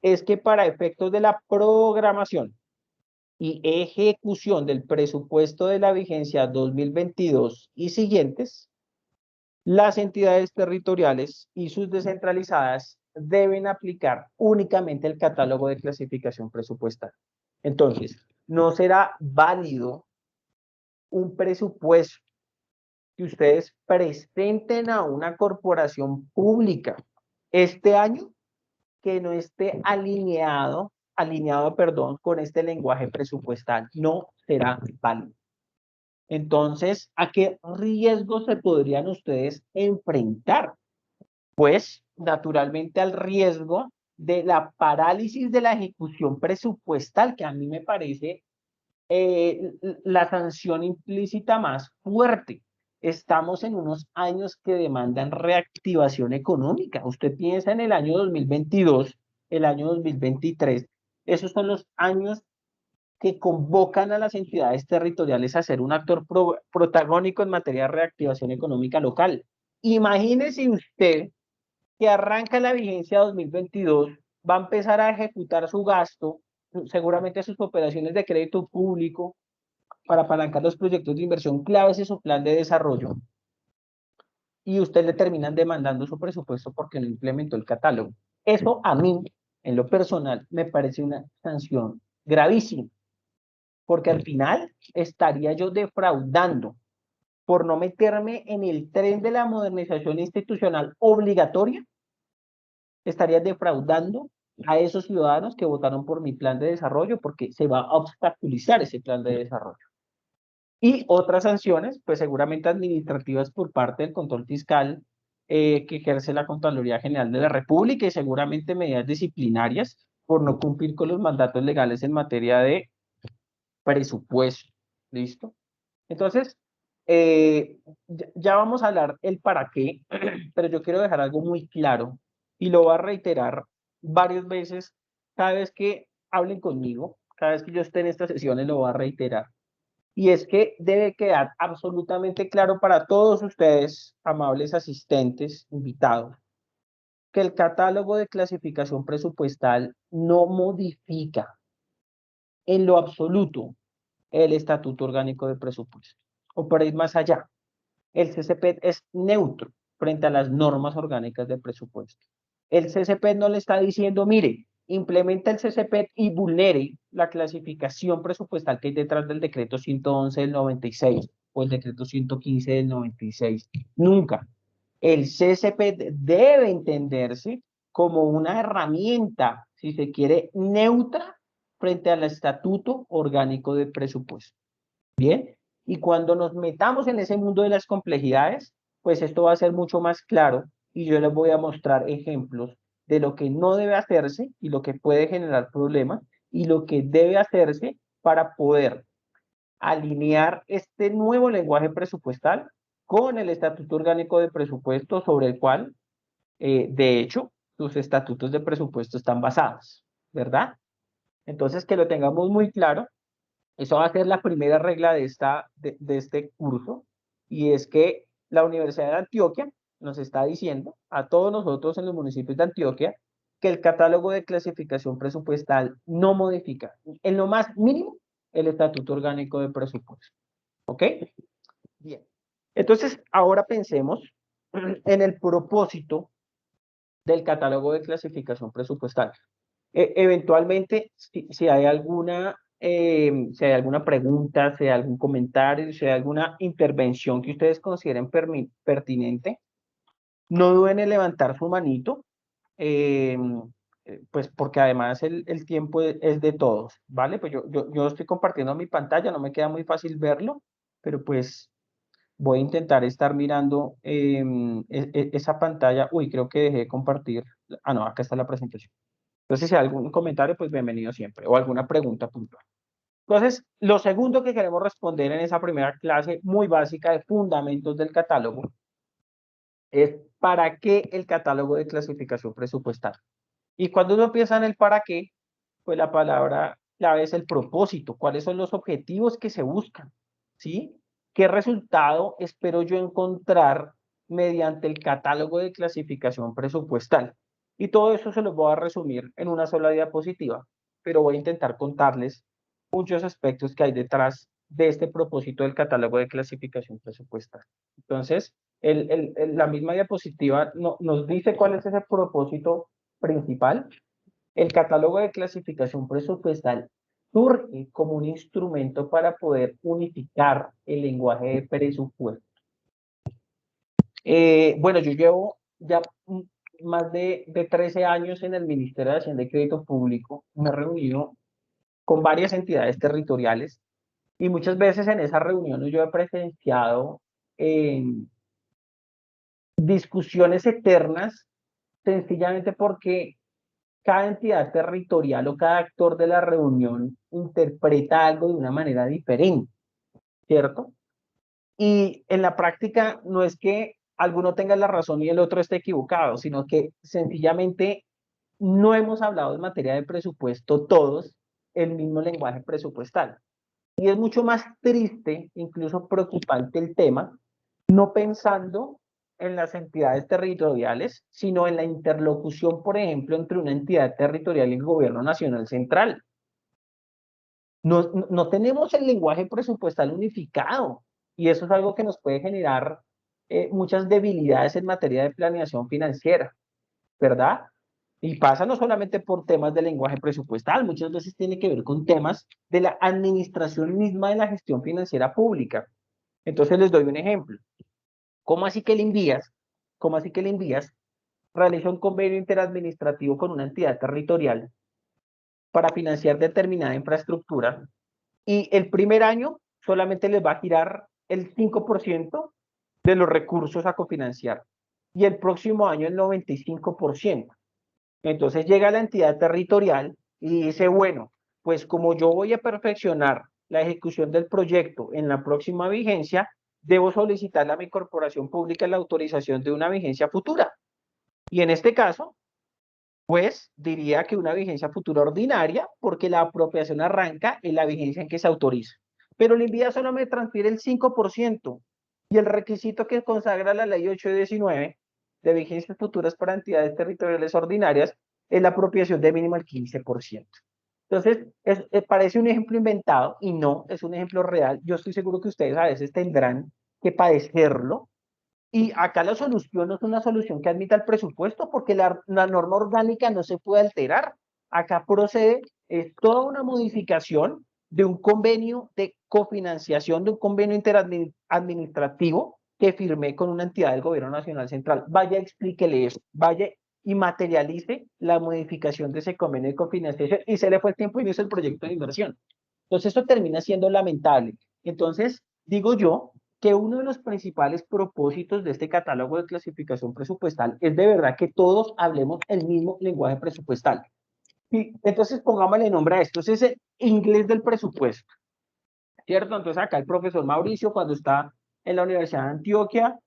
es que para efectos de la programación y ejecución del presupuesto de la vigencia 2022 y siguientes, las entidades territoriales y sus descentralizadas deben aplicar únicamente el catálogo de clasificación presupuestal. Entonces, no será válido un presupuesto que ustedes presenten a una corporación pública este año que no esté alineado, con este lenguaje presupuestal. No será válido. Entonces, ¿a qué riesgos se podrían ustedes enfrentar? Pues naturalmente al riesgo de la parálisis de la ejecución presupuestal, que a mí me parece la sanción implícita más fuerte. Estamos en unos años que demandan reactivación económica. Usted piensa en el año 2022, el año 2023, esos son los años que convocan a las entidades territoriales a ser un actor protagónico en materia de reactivación económica local. Imagínese usted que arranca la vigencia 2022, va a empezar a ejecutar su gasto, seguramente sus operaciones de crédito público para apalancar los proyectos de inversión claves en su plan de desarrollo, y usted le terminan demandando su presupuesto porque no implementó el catálogo. Eso a mí, en lo personal, me parece una sanción gravísima, porque al final estaría yo defraudando por no meterme en el tren de la modernización institucional obligatoria, estaría defraudando a esos ciudadanos que votaron por mi plan de desarrollo, porque se va a obstaculizar ese plan de desarrollo. Y otras sanciones, pues seguramente administrativas por parte del control fiscal que ejerce la Contraloría General de la República, y seguramente medidas disciplinarias por no cumplir con los mandatos legales en materia de presupuesto. ¿Listo? Entonces, ya vamos a hablar el para qué, pero yo quiero dejar algo muy claro y lo voy a reiterar varias veces cada vez que hablen conmigo, cada vez que yo esté en estas sesiones lo voy a reiterar. Y es que debe quedar absolutamente claro para todos ustedes, amables asistentes, invitados, que el catálogo de clasificación presupuestal no modifica en lo absoluto el Estatuto Orgánico de Presupuesto. O por ir más allá, el CCP es neutro frente a las normas orgánicas de presupuesto. El CCP no le está diciendo, mire, implementa el CCP y vulnere la clasificación presupuestal que hay detrás del decreto 111 del 96 o el decreto 115 del 96. Nunca. El CCP debe entenderse como una herramienta, si se quiere, neutra frente al Estatuto Orgánico de Presupuesto. Bien, y cuando nos metamos en ese mundo de las complejidades, pues esto va a ser mucho más claro y yo les voy a mostrar ejemplos de lo que no debe hacerse y lo que puede generar problemas y lo que debe hacerse para poder alinear este nuevo lenguaje presupuestal con el Estatuto Orgánico de Presupuesto, sobre el cual, de hecho, sus estatutos de presupuesto están basados, ¿verdad? Entonces, que lo tengamos muy claro. Eso va a ser la primera regla de este curso, y es que la Universidad de Antioquia nos está diciendo a todos nosotros en los municipios de Antioquia que el catálogo de clasificación presupuestal no modifica en lo más mínimo el Estatuto Orgánico de Presupuesto. ¿Ok? Bien. Entonces, ahora pensemos en el propósito del catálogo de clasificación presupuestal. Eventualmente, si hay alguna pregunta, si hay algún comentario, si hay alguna intervención que ustedes consideren pertinente, no duden en levantar su manito, pues porque además el tiempo es de todos, ¿vale? Pues yo estoy compartiendo mi pantalla, no me queda muy fácil verlo, pero pues voy a intentar estar mirando esa pantalla. Uy, creo que dejé de compartir. Ah, no, acá está la presentación. Entonces, si hay algún comentario, pues bienvenido siempre, o alguna pregunta puntual. Entonces, lo segundo que queremos responder en esa primera clase muy básica de fundamentos del catálogo es ¿para qué el catálogo de clasificación presupuestal? Y cuando uno piensa en el para qué, pues la palabra clave es el propósito. ¿Cuáles son los objetivos que se buscan? ¿Sí? ¿Qué resultado espero yo encontrar mediante el catálogo de clasificación presupuestal? Y todo eso se los voy a resumir en una sola diapositiva, pero voy a intentar contarles muchos aspectos que hay detrás de este propósito del catálogo de clasificación presupuestal. Entonces, la misma diapositiva nos dice cuál es ese propósito principal. El catálogo de clasificación presupuestal surge como un instrumento para poder unificar el lenguaje de presupuesto. Bueno, yo llevo ya más de 13 años en el Ministerio de Hacienda y Crédito Público. Me he reunido con varias entidades territoriales y muchas veces en esas reuniones yo he presenciado discusiones eternas sencillamente porque cada entidad territorial o cada actor de la reunión interpreta algo de una manera diferente, ¿cierto? Y en la práctica no es que alguno tenga la razón y el otro esté equivocado, sino que sencillamente no hemos hablado en materia de presupuesto todos el mismo lenguaje presupuestal. Y es mucho más triste, incluso preocupante el tema, no pensando en las entidades territoriales, sino en la interlocución, por ejemplo, entre una entidad territorial y el gobierno nacional central. No tenemos el lenguaje presupuestal unificado y eso es algo que nos puede generar muchas debilidades en materia de planeación financiera, ¿verdad? Y pasa no solamente por temas de lenguaje presupuestal, muchas veces tiene que ver con temas de la administración misma de la gestión financiera pública. Entonces les doy un ejemplo. ¿Cómo así que el INVIAS realiza un convenio interadministrativo con una entidad territorial para financiar determinada infraestructura y el primer año solamente les va a girar el 5% de los recursos a cofinanciar y el próximo año el 95%? Entonces llega la entidad territorial y dice, bueno, pues como yo voy a perfeccionar la ejecución del proyecto en la próxima vigencia, debo solicitarle a mi corporación pública la autorización de una vigencia futura. Y en este caso, pues diría que una vigencia futura ordinaria, porque la apropiación arranca en la vigencia en que se autoriza. Pero el INVIA solo me transfiere el 5% y el requisito que consagra la ley 819 de vigencias futuras para entidades territoriales ordinarias es la apropiación de mínimo el 15%. Entonces, parece un ejemplo inventado y no, es un ejemplo real. Yo estoy seguro que ustedes a veces tendrán que padecerlo. Y acá la solución no es una solución que admita el presupuesto porque la norma orgánica no se puede alterar. Acá procede toda una modificación de un convenio de cofinanciación, de un convenio interadministrativo que firmé con una entidad del gobierno nacional central. Vaya, explíquele eso, vaya y materialice la modificación de ese convenio de cofinanciación y se le fue el tiempo y no hizo el proyecto de inversión. Entonces esto termina siendo lamentable. Entonces, digo yo que uno de los principales propósitos de este catálogo de clasificación presupuestal es de verdad que todos hablemos el mismo lenguaje presupuestal. Y entonces pongámosle nombre a esto, ese es el inglés del presupuesto, ¿cierto? Entonces acá el profesor Mauricio cuando está en la Universidad de Antioquia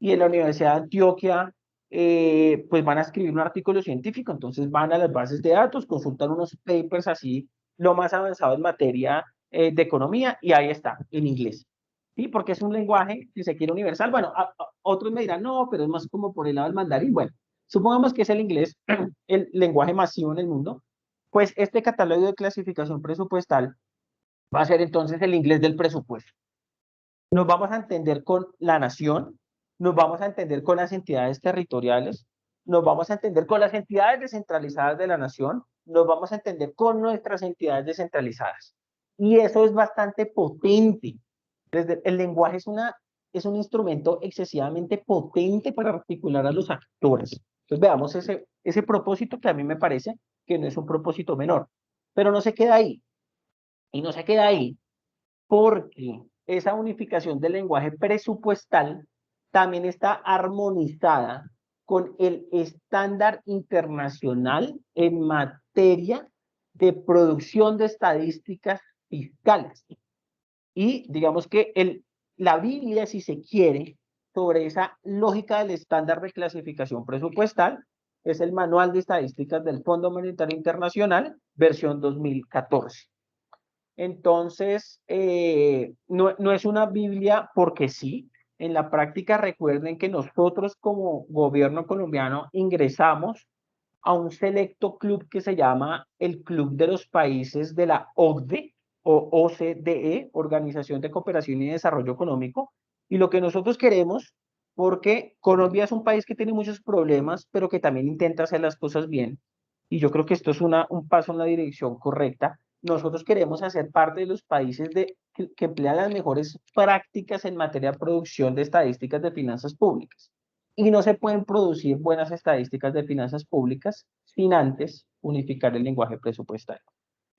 y en la Universidad de Antioquia pues van a escribir un artículo científico, entonces van a las bases de datos, consultan unos papers así, lo más avanzado en materia de economía y ahí está, en inglés. ¿Sí? Porque es un lenguaje, si se quiere, universal. Bueno, otros me dirán, no, pero es más como por el lado del mandarín. Bueno, supongamos que es el inglés, el lenguaje masivo en el mundo, pues este catálogo de clasificación presupuestal va a ser entonces el inglés del presupuesto. Nos vamos a entender con la nación, nos vamos a entender con las entidades territoriales, nos vamos a entender con las entidades descentralizadas de la nación, nos vamos a entender con nuestras entidades descentralizadas. Y eso es bastante potente. El lenguaje es un instrumento excesivamente potente para articular a los actores. Entonces veamos ese propósito que a mí me parece que no es un propósito menor. Pero no se queda ahí. Y no se queda ahí porque esa unificación del lenguaje presupuestal también está armonizada con el estándar internacional en materia de producción de estadísticas fiscales. Y digamos que la Biblia, si se quiere, sobre esa lógica del estándar de clasificación presupuestal, es el Manual de Estadísticas del Fondo Monetario Internacional, versión 2014. Entonces, no es una Biblia porque sí. En la práctica, recuerden que nosotros como gobierno colombiano ingresamos a un selecto club que se llama el Club de los Países de la OCDE o OCDE, Organización de Cooperación y Desarrollo Económico, y lo que nosotros queremos, porque Colombia es un país que tiene muchos problemas, pero que también intenta hacer las cosas bien, y yo creo que esto es un paso en la dirección correcta. Nosotros queremos hacer parte de los países que emplean las mejores prácticas en materia de producción de estadísticas de finanzas públicas. Y no se pueden producir buenas estadísticas de finanzas públicas sin antes unificar el lenguaje presupuestario.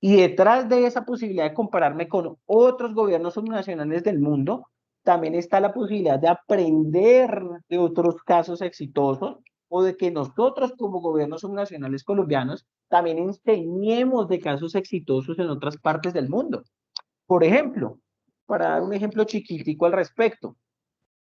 Y detrás de esa posibilidad de compararme con otros gobiernos subnacionales del mundo, también está la posibilidad de aprender de otros casos exitosos o de que nosotros como gobiernos subnacionales colombianos también enseñemos de casos exitosos en otras partes del mundo. Por ejemplo, para dar un ejemplo chiquitico al respecto,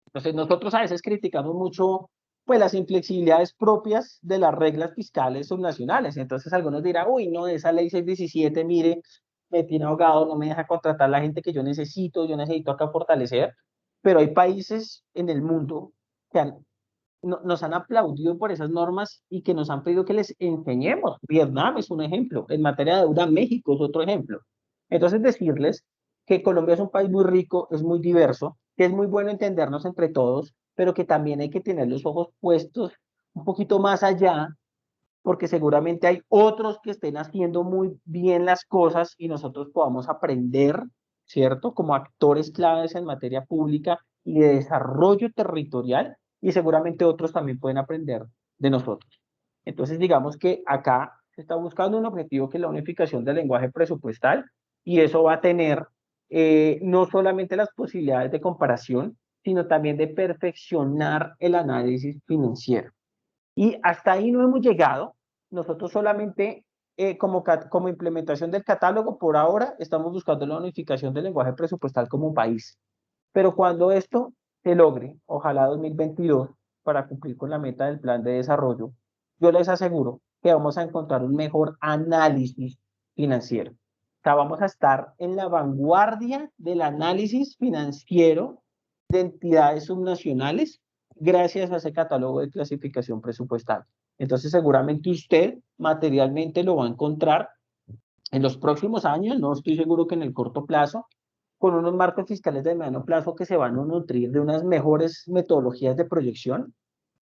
entonces nosotros a veces criticamos mucho pues las inflexibilidades propias de las reglas fiscales subnacionales. Entonces algunos dirán, uy, no, esa ley 617, mire, me tiene ahogado, no me deja contratar la gente que yo necesito acá fortalecer. Pero hay países en el mundo que nos han aplaudido por esas normas y que nos han pedido que les enseñemos. Vietnam es un ejemplo, en materia de deuda México es otro ejemplo. Entonces decirles que Colombia es un país muy rico, es muy diverso, que es muy bueno entendernos entre todos, pero que también hay que tener los ojos puestos un poquito más allá, porque seguramente hay otros que estén haciendo muy bien las cosas y nosotros podamos aprender, ¿cierto? Como actores claves en materia pública y de desarrollo territorial, y seguramente otros también pueden aprender de nosotros. Entonces, digamos que acá se está buscando un objetivo que es la unificación del lenguaje presupuestal, y eso va a tener no solamente las posibilidades de comparación, sino también de perfeccionar el análisis financiero. Y hasta ahí no hemos llegado. Nosotros solamente como implementación del catálogo, por ahora estamos buscando la unificación del lenguaje presupuestal como país. Pero cuando esto se logre, ojalá 2022, para cumplir con la meta del plan de desarrollo, yo les aseguro que vamos a encontrar un mejor análisis financiero. O sea, vamos a estar en la vanguardia del análisis financiero de entidades subnacionales gracias a ese catálogo de clasificación presupuestal. Entonces, seguramente usted materialmente lo va a encontrar en los próximos años, no estoy seguro que en el corto plazo, con unos marcos fiscales de mediano plazo que se van a nutrir de unas mejores metodologías de proyección,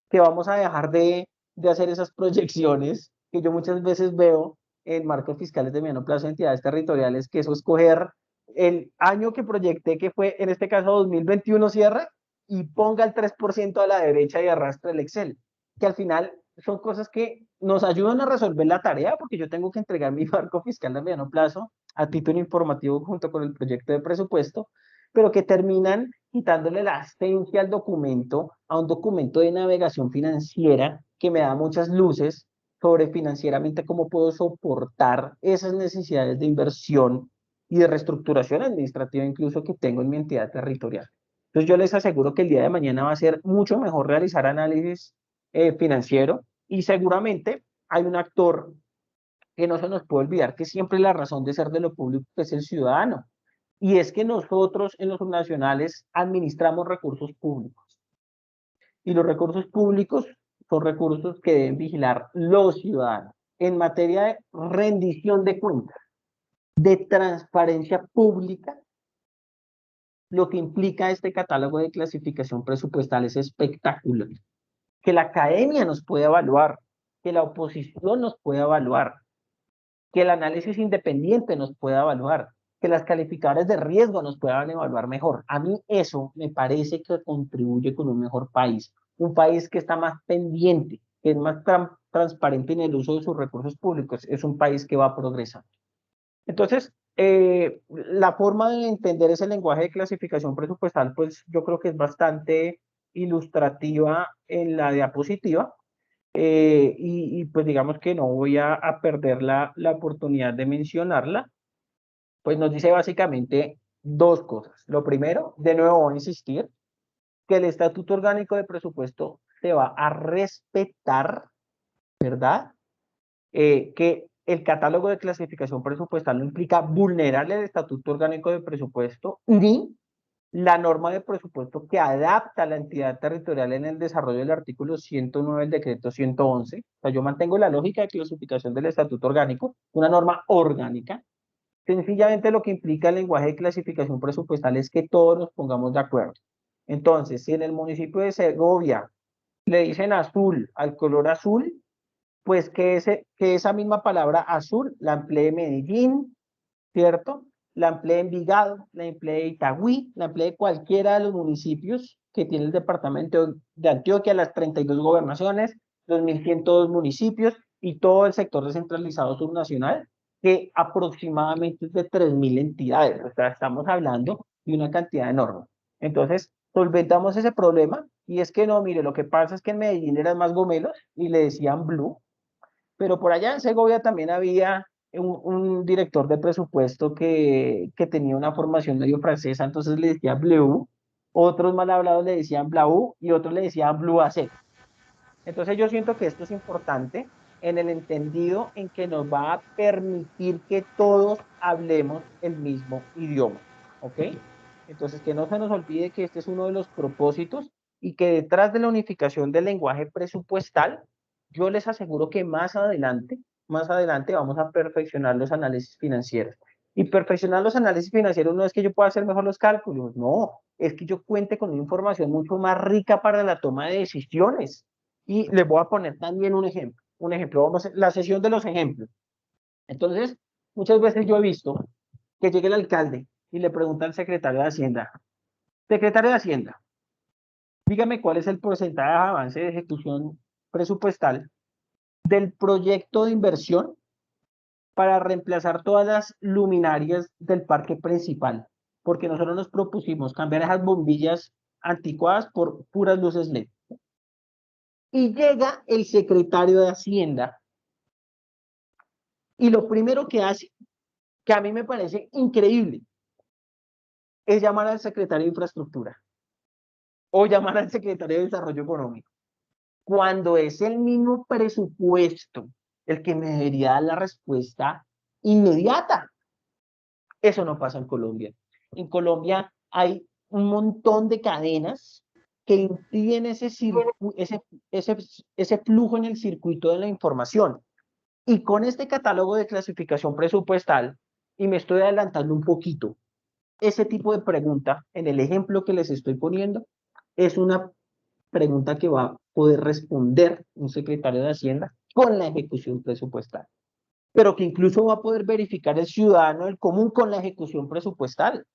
que vamos a dejar de hacer esas proyecciones que yo muchas veces veo en marcos fiscales de mediano plazo de entidades territoriales, que eso es coger el año que proyecté, que fue en este caso 2021 cierra, y ponga el 3% a la derecha y arrastre el Excel, que al final son cosas que nos ayudan a resolver la tarea, porque yo tengo que entregar mi marco fiscal de mediano plazo a título informativo junto con el proyecto de presupuesto, pero que terminan quitándole la esencia al documento, a un documento de navegación financiera que me da muchas luces sobre financieramente cómo puedo soportar esas necesidades de inversión y de reestructuración administrativa incluso que tengo en mi entidad territorial. Entonces yo les aseguro que el día de mañana va a ser mucho mejor realizar análisis financiero, y seguramente hay un actor que no se nos puede olvidar que siempre la razón de ser de lo público es el ciudadano. Y es que nosotros en los nacionales administramos recursos públicos. Y los recursos públicos son recursos que deben vigilar los ciudadanos. En materia de rendición de cuentas, de transparencia pública, lo que implica este catálogo de clasificación presupuestal es espectacular. Que la academia nos pueda evaluar, que la oposición nos pueda evaluar, que el análisis independiente nos pueda evaluar, que las calificadoras de riesgo nos puedan evaluar mejor. A mí eso me parece que contribuye con un mejor país, un país que está más pendiente, que es más transparente en el uso de sus recursos públicos, es un país que va a progresar. Entonces, la forma de entender ese lenguaje de clasificación presupuestal, pues yo creo que es bastante ilustrativa en la diapositiva. Y pues digamos que no voy a perder la oportunidad de mencionarla. Pues nos dice básicamente dos cosas. Lo primero, de nuevo voy a insistir, que el Estatuto Orgánico de Presupuesto se va a respetar, ¿verdad? Que el catálogo de clasificación presupuestal no implica vulnerar el Estatuto Orgánico de Presupuesto ni la norma de presupuesto que adapta a la entidad territorial en el desarrollo del artículo 109 del decreto 111. O sea, yo mantengo la lógica de clasificación del Estatuto Orgánico, una norma orgánica. Sencillamente lo que implica el lenguaje de clasificación presupuestal es que todos nos pongamos de acuerdo. Entonces, si en el municipio de Segovia le dicen azul al color azul, pues que esa misma palabra azul la emplee Medellín, ¿cierto? La emplee Envigado, la emplee Itagüí, la emplee cualquiera de los municipios que tiene el departamento de Antioquia, las 32 gobernaciones, los 1.102 municipios y todo el sector descentralizado subnacional, que aproximadamente es de 3.000 entidades. O sea, estamos hablando de una cantidad enorme. Entonces, solventamos ese problema Y es que no, mire, lo que pasa es que en Medellín eran más gomelos y le decían blue, pero por allá en Segovia también había un director de presupuesto que tenía una formación medio francesa, entonces le decía bleu, otros mal hablados le decían blau y otros le decían blue AC. Entonces yo siento que esto es importante en el entendido en que nos va a permitir que todos hablemos el mismo idioma, ¿ok? Entonces que no se nos olvide que este es uno de los propósitos y que detrás de la unificación del lenguaje presupuestal, yo les aseguro que más adelante vamos a perfeccionar los análisis financieros. Y perfeccionar los análisis financieros no es que yo pueda hacer mejor los cálculos, no, es que yo cuente con una información mucho más rica para la toma de decisiones. Y les voy a poner también un ejemplo. Vamos a la sesión de los ejemplos. Entonces, muchas veces yo he visto que llegue el alcalde y le pregunta al secretario de Hacienda, secretario de Hacienda, dígame cuál es el porcentaje de avance de ejecución presupuestal del proyecto de inversión para reemplazar todas las luminarias del parque principal, porque nosotros nos propusimos cambiar esas bombillas anticuadas por puras luces LED. Y llega el secretario de Hacienda y lo primero que hace, que a mí me parece increíble, es llamar al secretario de Infraestructura o llamar al secretario de Desarrollo Económico, cuando es el mismo presupuesto el que me debería dar la respuesta inmediata. Eso no pasa en Colombia. En Colombia hay un montón de cadenas que impiden ese flujo en el circuito de la información. Y con este catálogo de clasificación presupuestal, y me estoy adelantando un poquito, ese tipo de pregunta, en el ejemplo que les estoy poniendo, es una pregunta que va a poder responder un secretario de Hacienda con la ejecución presupuestal, pero que incluso va a poder verificar el ciudadano del común con la ejecución presupuestal,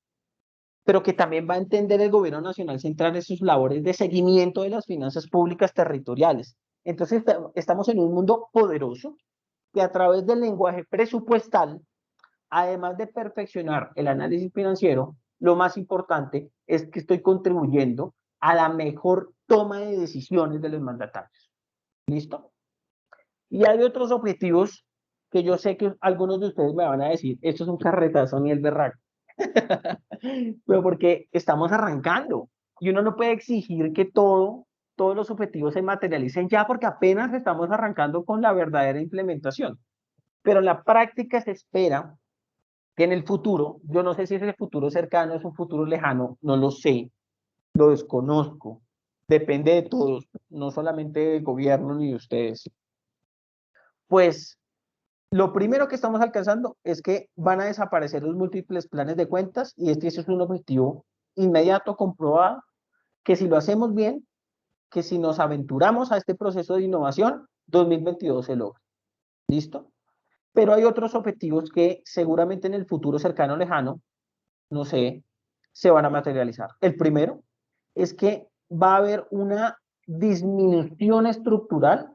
pero que también va a entender el gobierno nacional central en sus labores de seguimiento de las finanzas públicas territoriales. Entonces, estamos en un mundo poderoso que a través del lenguaje presupuestal, además de perfeccionar el análisis financiero, lo más importante es que estoy contribuyendo a la mejor toma de decisiones de los mandatarios. ¿Listo? Y hay otros objetivos que yo sé que algunos de ustedes me van a decir, esto es un carretazo ni el berraco. Pero porque estamos arrancando y uno no puede exigir que todos los objetivos se materialicen ya porque apenas estamos arrancando con la verdadera implementación. Pero en la práctica se espera que en el futuro, yo no sé si es el futuro cercano, es un futuro lejano, no lo sé, lo desconozco, depende de todos, no solamente del gobierno ni de ustedes. Pues lo primero que estamos alcanzando es que van a desaparecer los múltiples planes de cuentas y este es un objetivo inmediato, comprobado, que si lo hacemos bien, que si nos aventuramos a este proceso de innovación, 2022 se logra. ¿Listo? Pero hay otros objetivos que seguramente en el futuro cercano o lejano, no sé, se van a materializar. El primero es que va a haber una disminución estructural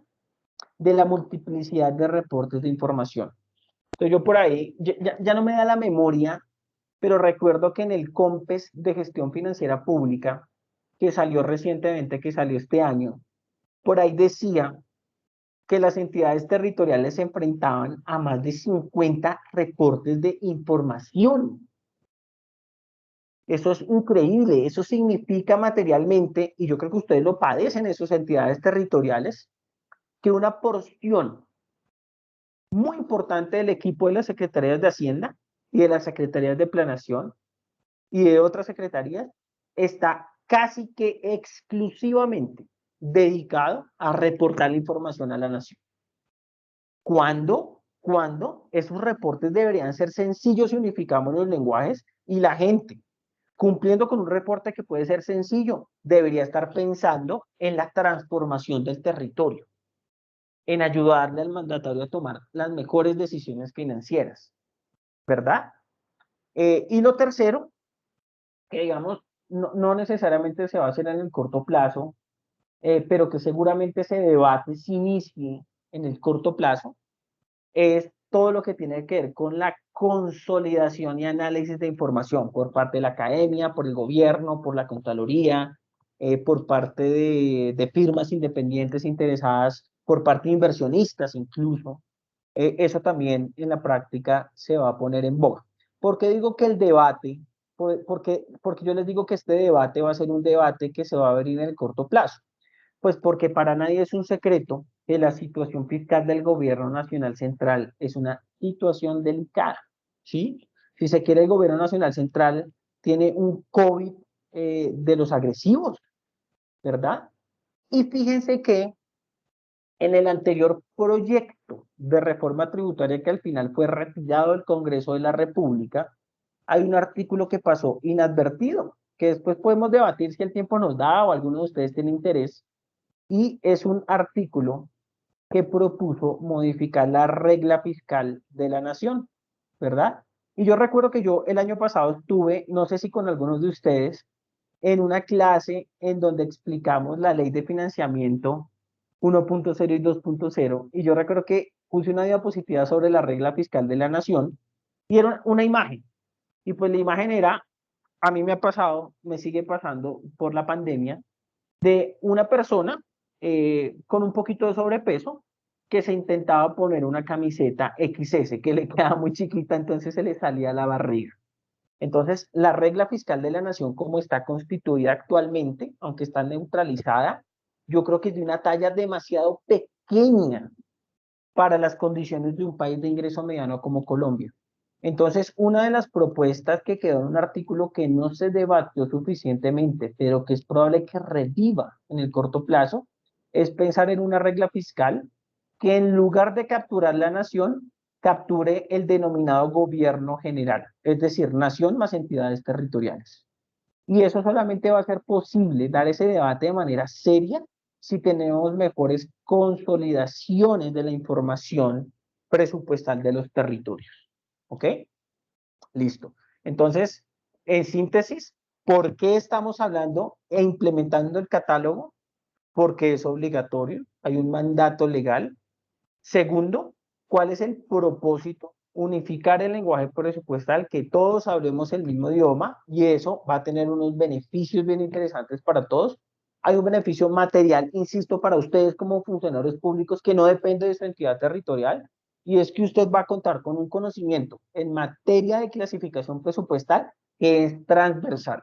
de la multiplicidad de reportes de información. Entonces yo por ahí, ya no me da la memoria, pero recuerdo que en el COMPES de Gestión Financiera Pública, que salió recientemente, que salió este año, por ahí decía que las entidades territoriales se enfrentaban a más de 50 reportes de información. Eso es increíble, eso significa materialmente, y yo creo que ustedes lo padecen en sus entidades territoriales, que una porción muy importante del equipo de las secretarías de Hacienda y de las secretarías de Planeación y de otras secretarías está casi que exclusivamente dedicado a reportar la información a la nación. ¿Cuándo esos reportes deberían ser sencillos si unificamos los lenguajes y la gente, cumpliendo con un reporte que puede ser sencillo, debería estar pensando en la transformación del territorio, en ayudarle al mandatario a tomar las mejores decisiones financieras, ¿verdad? Y lo tercero, que digamos, no necesariamente se va a hacer en el corto plazo, pero que seguramente ese debate se inicie en el corto plazo, es todo lo que tiene que ver con la consolidación y análisis de información por parte de la academia, por el gobierno, por la Contraloría, por parte de firmas independientes interesadas, por parte de inversionistas incluso. Eso también en la práctica se va a poner en boga. ¿Por qué digo que el debate? Porque yo les digo que este debate va a ser un debate que se va a abrir en el corto plazo. Pues porque para nadie es un secreto que la situación fiscal del gobierno nacional central es una situación delicada, ¿sí? Si se quiere, el gobierno nacional central tiene un COVID de los agresivos, ¿verdad? Y fíjense que en el anterior proyecto de reforma tributaria que al final fue retirado del Congreso de la República, hay un artículo que pasó inadvertido, que después podemos debatir si el tiempo nos da o alguno de ustedes tiene interés, y es un artículo que propuso modificar la regla fiscal de la nación, ¿verdad? Y yo recuerdo que yo el año pasado estuve, no sé si con algunos de ustedes, en una clase en donde explicamos la ley de financiamiento 1.0 y 2.0, y yo recuerdo que puse una diapositiva sobre la regla fiscal de la nación, y era una imagen, y pues la imagen era, a mí me ha pasado, me sigue pasando por la pandemia, de una persona con un poquito de sobrepeso que se intentaba poner una camiseta XS que le quedaba muy chiquita, entonces se le salía la barriga. Entonces, la regla fiscal de la nación como está constituida actualmente, aunque está neutralizada, yo creo que es de una talla demasiado pequeña para las condiciones de un país de ingreso mediano como Colombia. Entonces, una de las propuestas que quedó en un artículo que no se debatió suficientemente, pero que es probable que reviva en el corto plazo, es pensar en una regla fiscal que en lugar de capturar la nación, capture el denominado gobierno general, es decir, nación más entidades territoriales. Y eso solamente va a ser posible dar ese debate de manera seria si tenemos mejores consolidaciones de la información presupuestal de los territorios. ¿Ok? Listo. Entonces, en síntesis, ¿por qué estamos hablando e implementando el catálogo? Porque es obligatorio, hay un mandato legal. Segundo, ¿cuál es el propósito? Unificar el lenguaje presupuestal, que todos hablemos el mismo idioma, y eso va a tener unos beneficios bien interesantes para todos. Hay un beneficio material, insisto, para ustedes como funcionarios públicos que no depende de su entidad territorial, y es que usted va a contar con un conocimiento en materia de clasificación presupuestal que es transversal.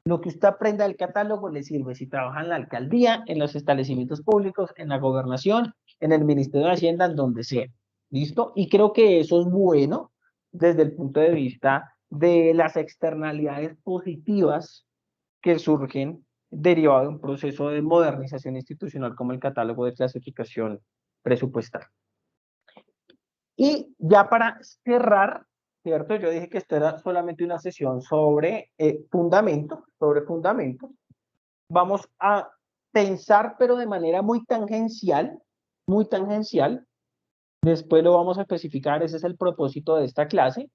Lo que usted aprenda del catálogo le sirve si trabaja en la alcaldía, en los establecimientos públicos, en la gobernación, en el Ministerio de Hacienda, en donde sea. ¿Listo? Y creo que eso es bueno desde el punto de vista de las externalidades positivas que surgen derivado de un proceso de modernización institucional como el catálogo de clasificación presupuestal. Y ya para cerrar, ¿cierto? Yo dije que esto era solamente una sesión sobre fundamentos. Vamos a pensar, pero de manera muy tangencial, después lo vamos a especificar, ese es el propósito de esta clase,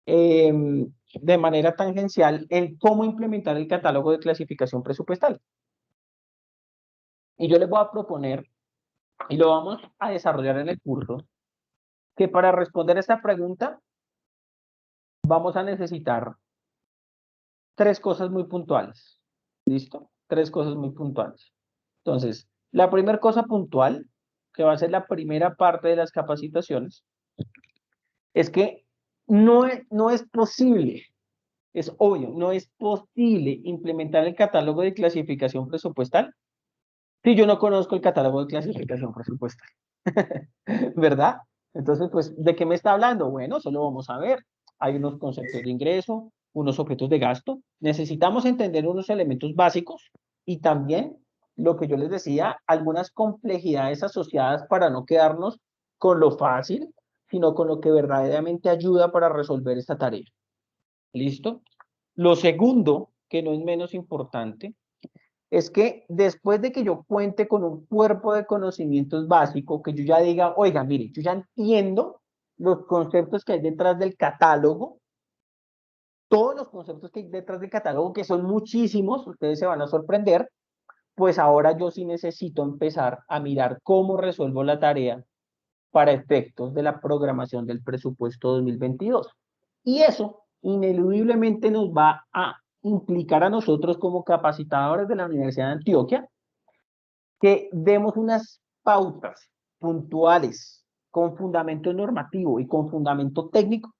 de manera tangencial, en cómo implementar el catálogo de clasificación presupuestal. Y yo les voy a proponer, y lo vamos a desarrollar en el curso, que para responder a esta pregunta, vamos a necesitar tres cosas muy puntuales. ¿Listo? Tres cosas muy puntuales. Entonces, la primera cosa puntual, que va a ser la primera parte de las capacitaciones, es que no es posible, es obvio, no es posible implementar el catálogo de clasificación presupuestal si yo no conozco el catálogo de clasificación presupuestal. ¿Verdad? Entonces, pues, ¿de qué me está hablando? Bueno, solo vamos a ver. Hay unos conceptos de ingreso, unos objetos de gasto. Necesitamos entender unos elementos básicos y también, lo que yo les decía, algunas complejidades asociadas para no quedarnos con lo fácil, sino con lo que verdaderamente ayuda para resolver esta tarea. ¿Listo? Lo segundo, que no es menos importante, es que después de que yo cuente con un cuerpo de conocimientos básico, que yo ya diga, oiga, mire, yo ya entiendo los conceptos que hay detrás del catálogo, todos los conceptos que hay detrás del catálogo, que son muchísimos, ustedes se van a sorprender, pues ahora yo sí necesito empezar a mirar cómo resuelvo la tarea para efectos de la programación del presupuesto 2022. Y eso ineludiblemente nos va a implicar a nosotros como capacitadores de la Universidad de Antioquia que demos unas pautas puntuales con fundamento normativo y con fundamento técnico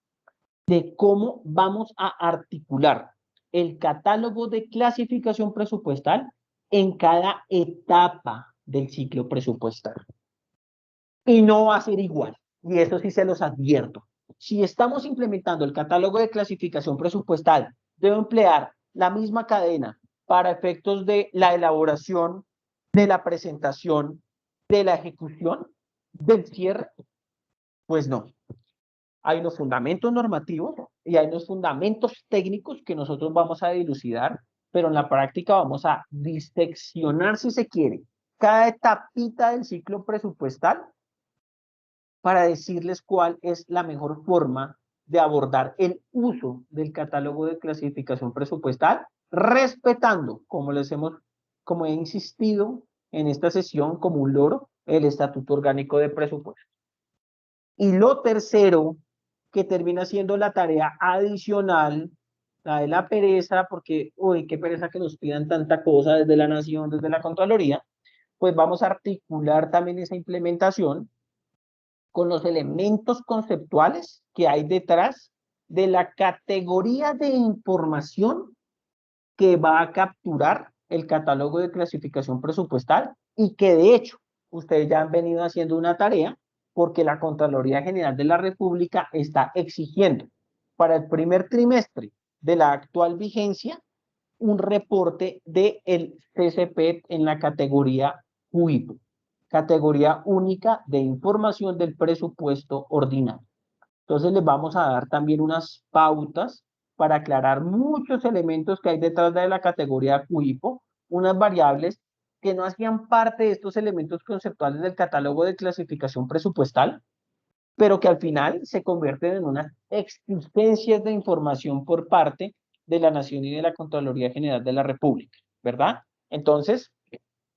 de cómo vamos a articular el catálogo de clasificación presupuestal en cada etapa del ciclo presupuestal. Y no va a ser igual, y eso sí se los advierto. Si estamos implementando el catálogo de clasificación presupuestal, debo emplear la misma cadena para efectos de la elaboración, de la presentación, de la ejecución, del cierre. Pues no. Hay unos fundamentos normativos y hay unos fundamentos técnicos que nosotros vamos a dilucidar, pero en la práctica vamos a diseccionar, si se quiere, cada etapita del ciclo presupuestal para decirles cuál es la mejor forma de abordar el uso del catálogo de clasificación presupuestal, respetando, como he insistido en esta sesión como un loro, el Estatuto Orgánico de Presupuesto. Y lo tercero, que termina siendo la tarea adicional, la de la pereza, porque, uy, qué pereza que nos pidan tanta cosa desde la Nación, desde la Contraloría, pues vamos a articular también esa implementación con los elementos conceptuales que hay detrás de la categoría de información que va a capturar el catálogo de clasificación presupuestal y que de hecho ustedes ya han venido haciendo una tarea porque la Contraloría General de la República está exigiendo para el primer trimestre de la actual vigencia un reporte del CCP en la categoría UIPO, categoría única de información del presupuesto ordinario. Entonces les vamos a dar también unas pautas para aclarar muchos elementos que hay detrás de la categoría UIPO, unas variables que no hacían parte de estos elementos conceptuales del catálogo de clasificación presupuestal, pero que al final se convierten en unas exigencias de información por parte de la Nación y de la Contraloría General de la República, ¿verdad? Entonces,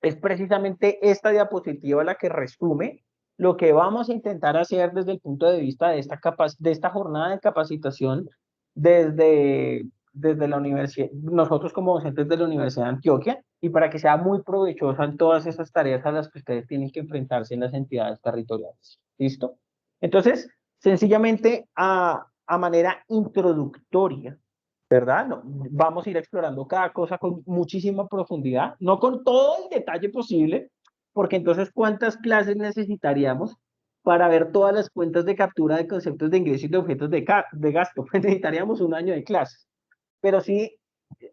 es precisamente esta diapositiva la que resume lo que vamos a intentar hacer desde el punto de vista de esta jornada de capacitación desde la universidad, nosotros como docentes de la Universidad de Antioquia, y para que sea muy provechosa en todas esas tareas a las que ustedes tienen que enfrentarse en las entidades territoriales. ¿Listo? Entonces, sencillamente a manera introductoria, ¿verdad? No, vamos a ir explorando cada cosa con muchísima profundidad, no con todo el detalle posible, porque entonces ¿cuántas clases necesitaríamos para ver todas las cuentas de captura de conceptos de ingreso y de objetos de gasto? Pues necesitaríamos un año de clases, pero sí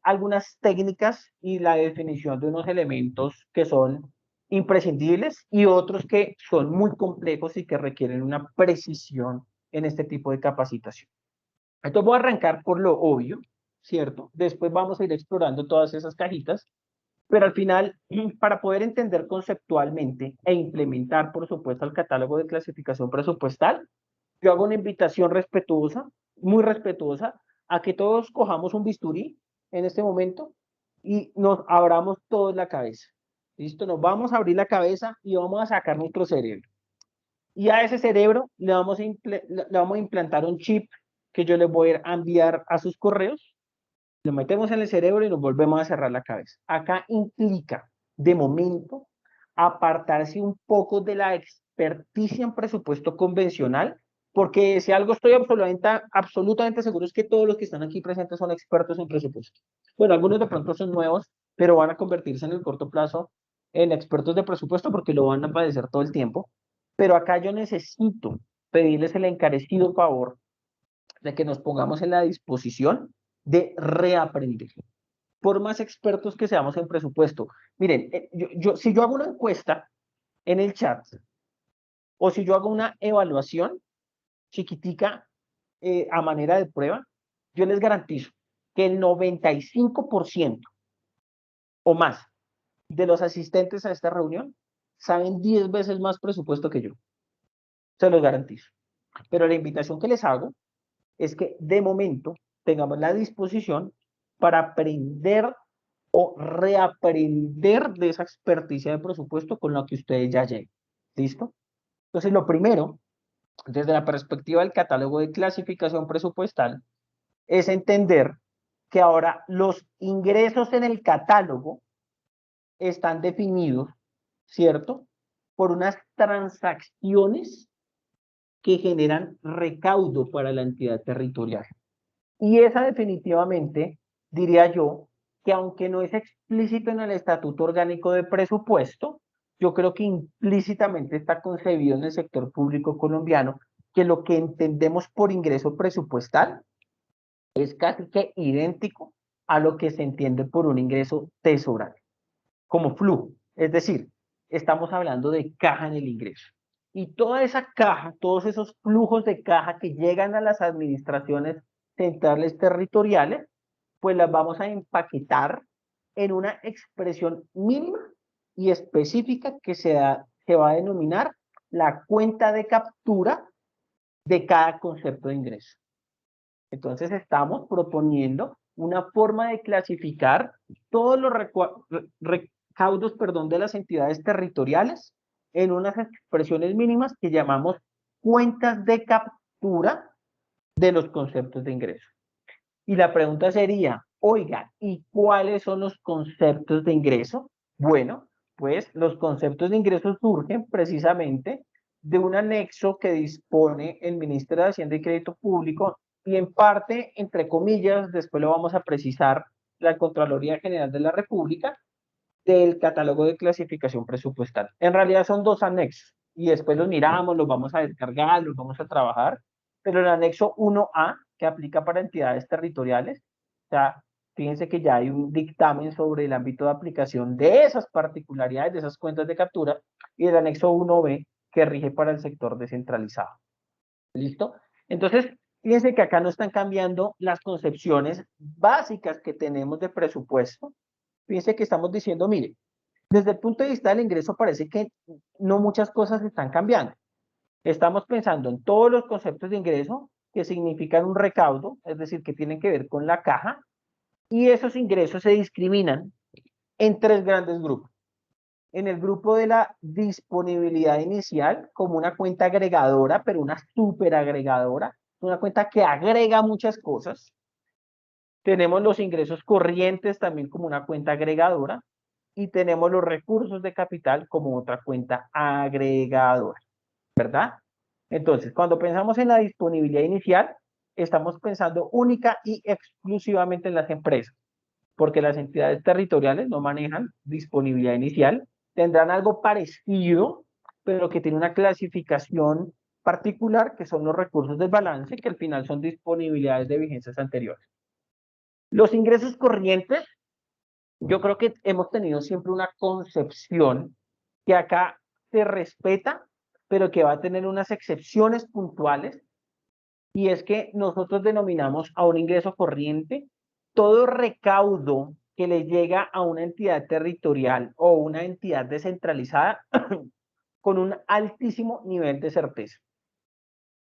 algunas técnicas y la definición de unos elementos que son imprescindibles y otros que son muy complejos y que requieren una precisión en este tipo de capacitación. Entonces voy a arrancar por lo obvio, ¿cierto? Después vamos a ir explorando todas esas cajitas, pero al final, para poder entender conceptualmente e implementar, por supuesto, el catálogo de clasificación presupuestal, yo hago una invitación respetuosa, muy respetuosa, a que todos cojamos un bisturí en este momento y nos abramos todos la cabeza. ¿Listo? Nos vamos a abrir la cabeza y vamos a sacar nuestro cerebro. Y a ese cerebro le vamos a implantar un chip que yo les voy a enviar a sus correos, lo metemos en el cerebro y nos volvemos a cerrar la cabeza. Acá implica, de momento, apartarse un poco de la experticia en presupuesto convencional, porque si algo estoy absolutamente seguro es que todos los que están aquí presentes son expertos en presupuesto. Bueno, algunos de pronto son nuevos, pero van a convertirse en el corto plazo en expertos de presupuesto porque lo van a padecer todo el tiempo. Pero acá yo necesito pedirles el encarecido favor de que nos pongamos en la disposición de reaprender, por más expertos que seamos en presupuesto. Miren, si yo hago una encuesta en el chat, o si yo hago una evaluación chiquitica a manera de prueba, yo les garantizo que el 95% o más de los asistentes a esta reunión saben 10 veces más presupuesto que yo. Se los garantizo. Pero la invitación que les hago es que de momento tengamos la disposición para aprender o reaprender de esa experticia de presupuesto con la que ustedes ya llegan. ¿Listo? Entonces, lo primero, desde la perspectiva del catálogo de clasificación presupuestal, es entender que ahora los ingresos en el catálogo están definidos, ¿cierto? Por unas transacciones que generan recaudo para la entidad territorial. Y esa definitivamente, diría yo, que aunque no es explícito en el Estatuto Orgánico de Presupuesto, yo creo que implícitamente está concebido en el sector público colombiano que lo que entendemos por ingreso presupuestal es casi que idéntico a lo que se entiende por un ingreso tesorario, como flujo. Es decir, estamos hablando de caja en el ingreso. Y toda esa caja, todos esos flujos de caja que llegan a las administraciones centrales territoriales, pues las vamos a empaquetar en una expresión mínima y específica que se va a denominar la cuenta de captura de cada concepto de ingreso. Entonces estamos proponiendo una forma de clasificar todos los recaudos, de las entidades territoriales en unas expresiones mínimas que llamamos cuentas de captura de los conceptos de ingreso. Y la pregunta sería, oiga, ¿y cuáles son los conceptos de ingreso? Bueno, pues los conceptos de ingreso surgen precisamente de un anexo que dispone el Ministerio de Hacienda y Crédito Público y en parte, entre comillas, después lo vamos a precisar, la Contraloría General de la República, del catálogo de clasificación presupuestal. En realidad son dos anexos y después los miramos, los vamos a descargar, los vamos a trabajar, pero el anexo 1A, que aplica para entidades territoriales, o sea, fíjense que ya hay un dictamen sobre el ámbito de aplicación de esas particularidades, de esas cuentas de captura, y el anexo 1B, que rige para el sector descentralizado. ¿Listo? Entonces, fíjense que acá no están cambiando las concepciones básicas que tenemos de presupuesto. Fíjense que estamos diciendo, mire, desde el punto de vista del ingreso parece que no muchas cosas están cambiando. Estamos pensando en todos los conceptos de ingreso que significan un recaudo, es decir, que tienen que ver con la caja, y esos ingresos se discriminan en tres grandes grupos. En el grupo de la disponibilidad inicial, como una cuenta agregadora, pero una superagregadora, una cuenta que agrega muchas cosas. Tenemos los ingresos corrientes también como una cuenta agregadora y tenemos los recursos de capital como otra cuenta agregadora, ¿verdad? Entonces, cuando pensamos en la disponibilidad inicial, estamos pensando única y exclusivamente en las empresas, porque las entidades territoriales no manejan disponibilidad inicial, tendrán algo parecido, pero que tiene una clasificación particular, que son los recursos del balance, que al final son disponibilidades de vigencias anteriores. Los ingresos corrientes, yo creo que hemos tenido siempre una concepción que acá se respeta, pero que va a tener unas excepciones puntuales, y es que nosotros denominamos a un ingreso corriente todo recaudo que le llega a una entidad territorial o una entidad descentralizada con un altísimo nivel de certeza.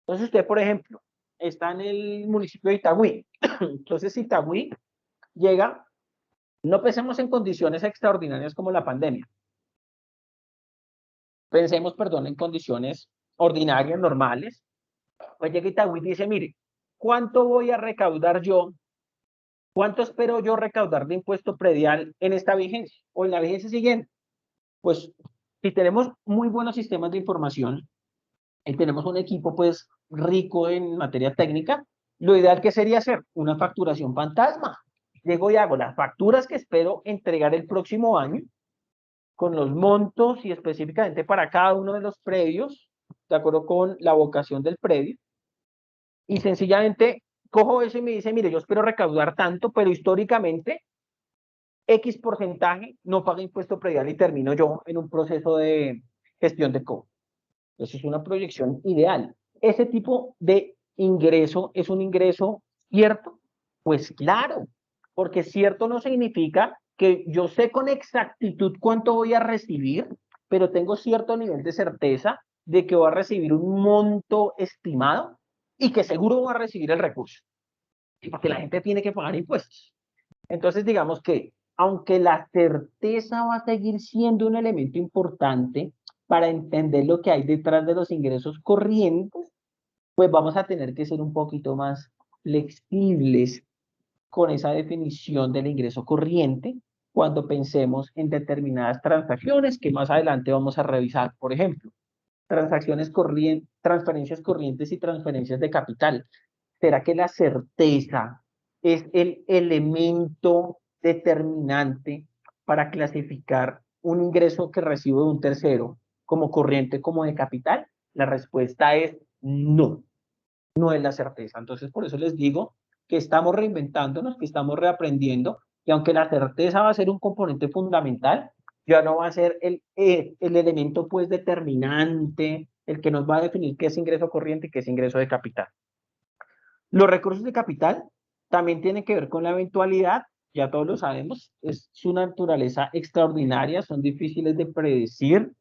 Entonces usted, por ejemplo, está en el municipio de Itagüí. Entonces Itagüí llega, no pensemos en condiciones extraordinarias como la pandemia. Pensemos, perdón, en condiciones ordinarias, normales. Pues llega Itagüí y dice, mire, ¿cuánto voy a recaudar yo? ¿Cuánto espero yo recaudar de impuesto predial en esta vigencia o en la vigencia siguiente? Pues si tenemos muy buenos sistemas de información y tenemos un equipo pues rico en materia técnica, lo ideal que sería hacer una facturación fantasma. Llego y hago las facturas que espero entregar el próximo año con los montos y específicamente para cada uno de los predios, de acuerdo con la vocación del predio, y sencillamente cojo eso y me dice, mire, yo espero recaudar tanto, pero históricamente X porcentaje no paga impuesto predial y termino yo en un proceso de gestión de cobro. Eso es una proyección ideal. ¿Ese tipo de ingreso es un ingreso cierto? Pues claro, porque cierto no significa que yo sé con exactitud cuánto voy a recibir, pero tengo cierto nivel de certeza de que voy a recibir un monto estimado y que seguro voy a recibir el recurso. Porque la gente tiene que pagar impuestos. Entonces, digamos que, aunque la certeza va a seguir siendo un elemento importante para entender lo que hay detrás de los ingresos corrientes, pues vamos a tener que ser un poquito más flexibles con esa definición del ingreso corriente cuando pensemos en determinadas transacciones que más adelante vamos a revisar. Por ejemplo, transferencias corrientes y transferencias de capital. ¿Será que la certeza es el elemento determinante para clasificar un ingreso que recibo de un tercero como corriente, como de capital? La respuesta es no, no es la certeza. Entonces, por eso les digo que estamos reinventándonos, que estamos reaprendiendo, y aunque la certeza va a ser un componente fundamental, ya no va a ser el elemento pues determinante, el que nos va a definir qué es ingreso corriente y qué es ingreso de capital. Los recursos de capital también tienen que ver con la eventualidad, ya todos lo sabemos, es su naturaleza extraordinaria, son difíciles de predecir,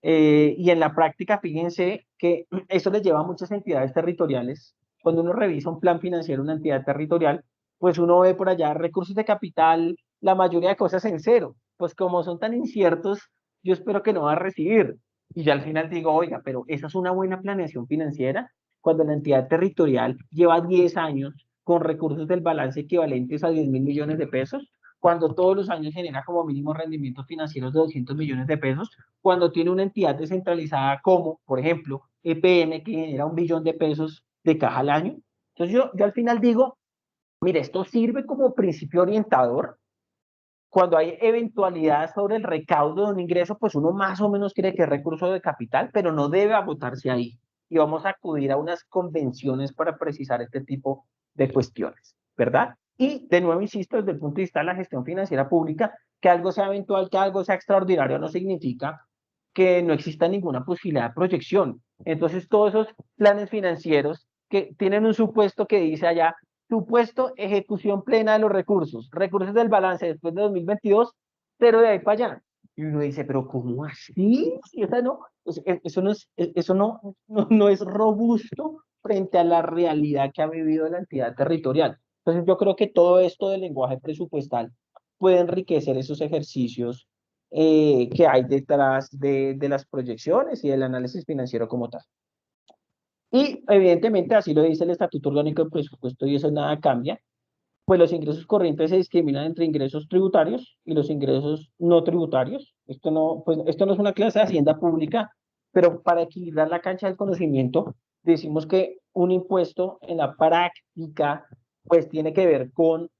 y en la práctica, fíjense que eso les lleva a muchas entidades territoriales. Cuando uno revisa un plan financiero de una entidad territorial, pues uno ve por allá recursos de capital, la mayoría de cosas en cero. Pues como son tan inciertos, yo espero que no va a recibir. Y ya al final digo, oiga, pero esa es una buena planeación financiera cuando la entidad territorial lleva 10 años con recursos del balance equivalentes a 10.000 millones de pesos, cuando todos los años genera como mínimo rendimientos financieros de 200 millones de pesos, cuando tiene una entidad descentralizada como, por ejemplo, EPM, que genera 1 billón de pesos de caja al año. Entonces yo al final digo, mire, esto sirve como principio orientador. Cuando hay eventualidad sobre el recaudo de un ingreso, pues uno más o menos cree que es recurso de capital, pero no debe agotarse ahí. Y vamos a acudir a unas convenciones para precisar este tipo de cuestiones, ¿verdad? Y de nuevo insisto, desde el punto de vista de la gestión financiera pública, que algo sea eventual, que algo sea extraordinario, no significa que no exista ninguna posibilidad de proyección. Entonces, todos esos planes financieros que tienen un supuesto que dice allá, supuesto ejecución plena de los recursos, recursos del balance después de 2022, pero de ahí para allá. Y uno dice, pero ¿cómo así? Eso no es robusto frente a la realidad que ha vivido la entidad territorial. Entonces yo creo que todo esto del lenguaje presupuestal puede enriquecer esos ejercicios que hay detrás de las proyecciones y del análisis financiero como tal. Y evidentemente, así lo dice el Estatuto Orgánico de Presupuesto y eso nada cambia, pues los ingresos corrientes se discriminan entre ingresos tributarios y los ingresos no tributarios. Esto no es una clase de hacienda pública, pero para equilibrar la cancha del conocimiento, decimos que un impuesto en la práctica, pues tiene que ver con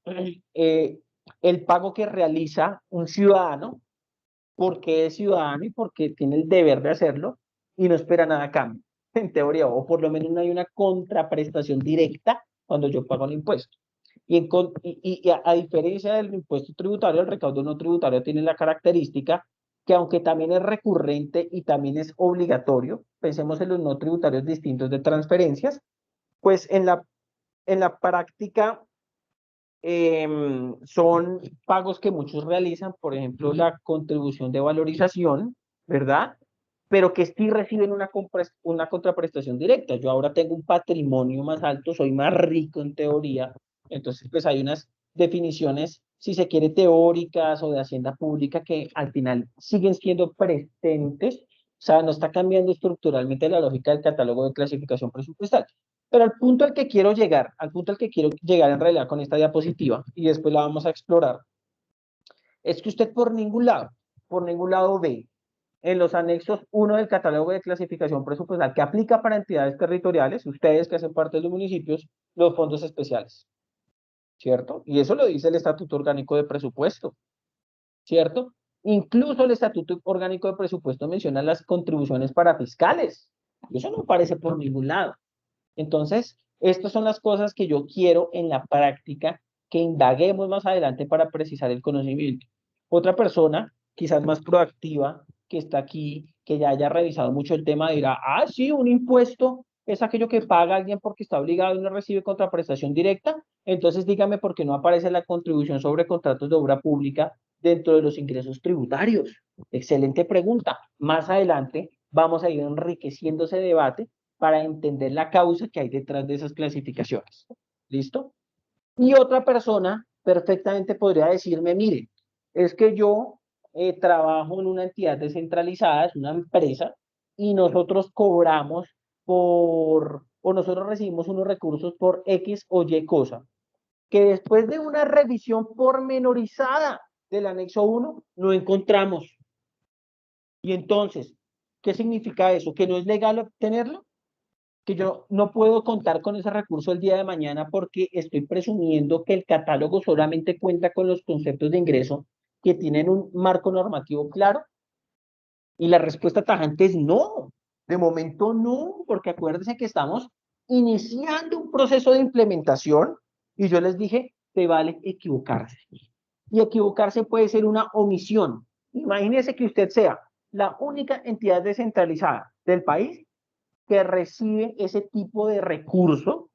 el pago que realiza un ciudadano, porque es ciudadano y porque tiene el deber de hacerlo y no espera nada a cambio, en teoría, o por lo menos no hay una contraprestación directa cuando yo pago el impuesto. Y a diferencia del impuesto tributario, el recaudo no tributario tiene la característica que aunque también es recurrente y también es obligatorio, pensemos en los no tributarios distintos de transferencias, pues en la práctica son pagos que muchos realizan, por ejemplo, la contribución de valorización, ¿verdad? Pero que sí reciben una contraprestación directa. Yo ahora tengo un patrimonio más alto, soy más rico en teoría, entonces pues hay unas definiciones, si se quiere, teóricas o de hacienda pública que al final siguen siendo presentes, o sea, no está cambiando estructuralmente la lógica del catálogo de clasificación presupuestal. Pero al punto al que quiero llegar, al punto al que quiero llegar en realidad con esta diapositiva, y después la vamos a explorar, es que usted por ningún lado ve en los anexos 1 del catálogo de clasificación presupuestal que aplica para entidades territoriales, ustedes que hacen parte de los municipios, los fondos especiales, ¿cierto? Y eso lo dice el Estatuto Orgánico de Presupuesto, ¿cierto? Incluso el Estatuto Orgánico de Presupuesto menciona las contribuciones para fiscales, y eso no aparece por ningún lado. Entonces, estas son las cosas que yo quiero en la práctica que indaguemos más adelante para precisar el conocimiento. Otra persona, quizás más proactiva, que está aquí, que ya haya revisado mucho el tema, dirá, ah, sí, un impuesto es aquello que paga alguien porque está obligado y no recibe contraprestación directa. Entonces, dígame por qué no aparece la contribución sobre contratos de obra pública dentro de los ingresos tributarios. Excelente pregunta. Más adelante vamos a ir enriqueciendo ese debate para entender la causa que hay detrás de esas clasificaciones. ¿Listo? Y otra persona perfectamente podría decirme, mire, es que yo trabajo en una entidad descentralizada, es una empresa, y nosotros cobramos o nosotros recibimos unos recursos por X o Y cosa. que después de una revisión pormenorizada del anexo 1, no encontramos. Y entonces, ¿qué significa eso? ¿Que no es legal obtenerlo? Que yo no puedo contar con ese recurso el día de mañana porque estoy presumiendo que el catálogo solamente cuenta con los conceptos de ingreso que tienen un marco normativo claro. Y la respuesta tajante es no. De momento no, porque acuérdense que estamos iniciando un proceso de implementación y yo les dije, te vale equivocarse. Y equivocarse puede ser una omisión. Imagínese que usted sea la única entidad descentralizada del país que recibe ese tipo de recurso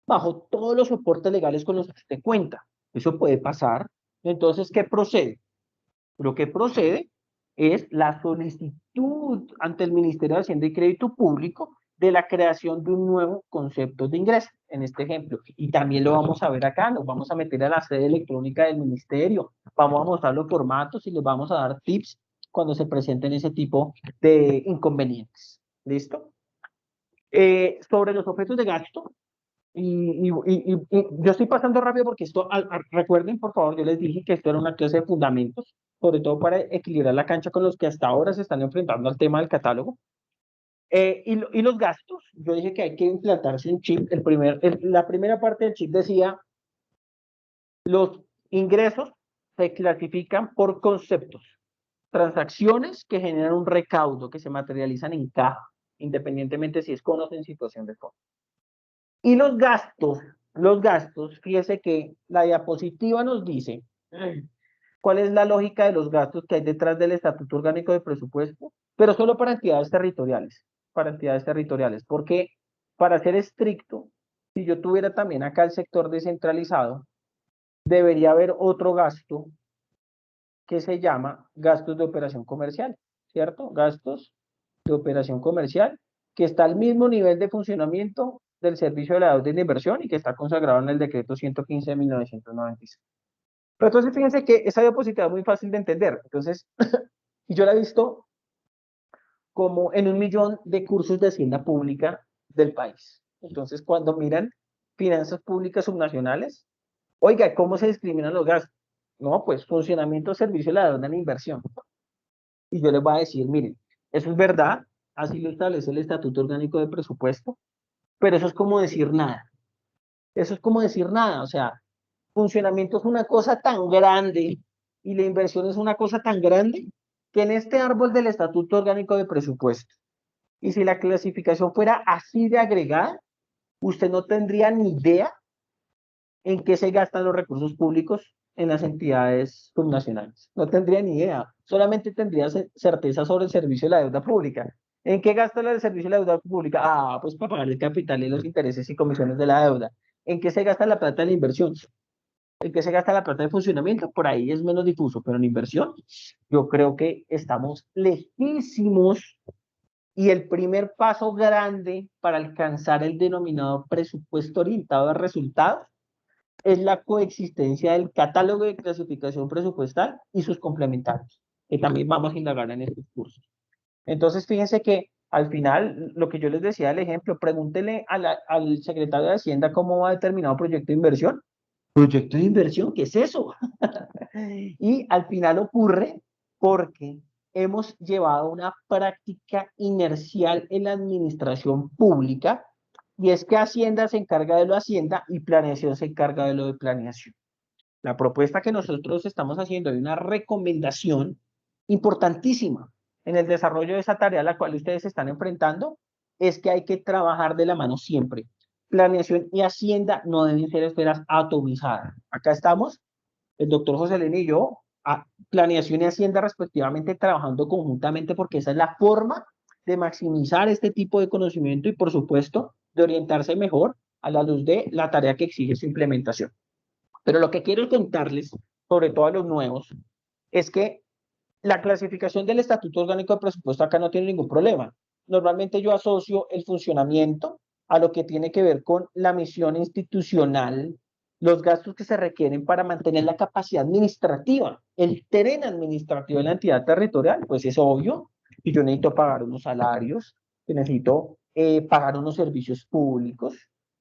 bajo todos los soportes legales con los que usted cuenta. Eso puede pasar. Entonces, ¿qué procede? Lo que procede es la solicitud ante el Ministerio de Hacienda y Crédito Público de la creación de un nuevo concepto de ingreso, en este ejemplo. Y también lo vamos a ver acá, nos vamos a meter a la sede electrónica del ministerio, vamos a mostrar los formatos y les vamos a dar tips cuando se presenten ese tipo de inconvenientes. ¿Listo? Sobre los objetos de gasto, y yo estoy pasando rápido porque esto, recuerden por favor, yo les dije que esto era una clase de fundamentos, sobre todo para equilibrar la cancha con los que hasta ahora se están enfrentando al tema del catálogo. Y los gastos, yo dije que hay que implantarse un chip. La primera parte del chip decía, los ingresos se clasifican por conceptos, transacciones que generan un recaudo, que se materializan en caja, independientemente si es con o en situación de fondo. Y los gastos, fíjese que la diapositiva nos dice cuál es la lógica de los gastos que hay detrás del Estatuto Orgánico de Presupuesto, pero solo para entidades territoriales, porque para ser estricto, si yo tuviera también acá el sector descentralizado, debería haber otro gasto que se llama gastos de operación comercial, ¿cierto? Gastos de operación comercial, que está al mismo nivel de funcionamiento del servicio de la deuda de inversión y que está consagrado en el decreto 115 de 1996. Pero entonces fíjense que esa diapositiva es muy fácil de entender. Entonces, y yo la he visto como en 1 millón de cursos de hacienda pública del país. Entonces, cuando miran finanzas públicas subnacionales, oiga, ¿cómo se discriminan los gastos? No, pues funcionamiento, servicio de la deuda en inversión. Y yo les voy a decir, miren, eso es verdad, así lo establece el Estatuto Orgánico de Presupuesto, pero eso es como decir nada. Eso es como decir nada, o sea, funcionamiento es una cosa tan grande y la inversión es una cosa tan grande que en este árbol del Estatuto Orgánico de Presupuesto, y si la clasificación fuera así de agregada, usted no tendría ni idea en qué se gastan los recursos públicos en las entidades subnacionales. No tendría ni idea, solamente tendría certeza sobre el servicio de la deuda pública. ¿En qué gasta el servicio de la deuda pública? Ah, pues para pagar el capital y los intereses y comisiones de la deuda. ¿En qué se gasta la plata de la inversión? ¿En qué se gasta la plata de funcionamiento? Por ahí es menos difuso, pero en inversión yo creo que estamos lejísimos y el primer paso grande para alcanzar el denominado presupuesto orientado a resultados es la coexistencia del catálogo de clasificación presupuestal y sus complementarios, que también vamos a indagar en estos cursos. Entonces, fíjense que al final, lo que yo les decía del ejemplo, pregúntele al secretario de Hacienda cómo va determinado proyecto de inversión. ¿Proyecto de inversión? ¿Qué es eso? Y al final ocurre porque hemos llevado una práctica inercial en la administración pública y es que Hacienda se encarga de lo Hacienda y Planeación se encarga de lo de Planeación. La propuesta que nosotros estamos haciendo es una recomendación importantísima en el desarrollo de esa tarea a la cual ustedes se están enfrentando, es que hay que trabajar de la mano siempre. Planeación y Hacienda no deben ser esferas atomizadas. Acá estamos, el doctor José Elena y yo, Planeación y Hacienda respectivamente, trabajando conjuntamente porque esa es la forma de maximizar este tipo de conocimiento y, por supuesto, de orientarse mejor a la luz de la tarea que exige su implementación. Pero lo que quiero contarles, sobre todo a los nuevos, es que la clasificación del Estatuto Orgánico de Presupuesto acá no tiene ningún problema. Normalmente yo asocio el funcionamiento a lo que tiene que ver con la misión institucional, los gastos que se requieren para mantener la capacidad administrativa, el terreno administrativo de la entidad territorial, pues es obvio, y yo necesito pagar unos salarios, que necesito pagar unos servicios públicos,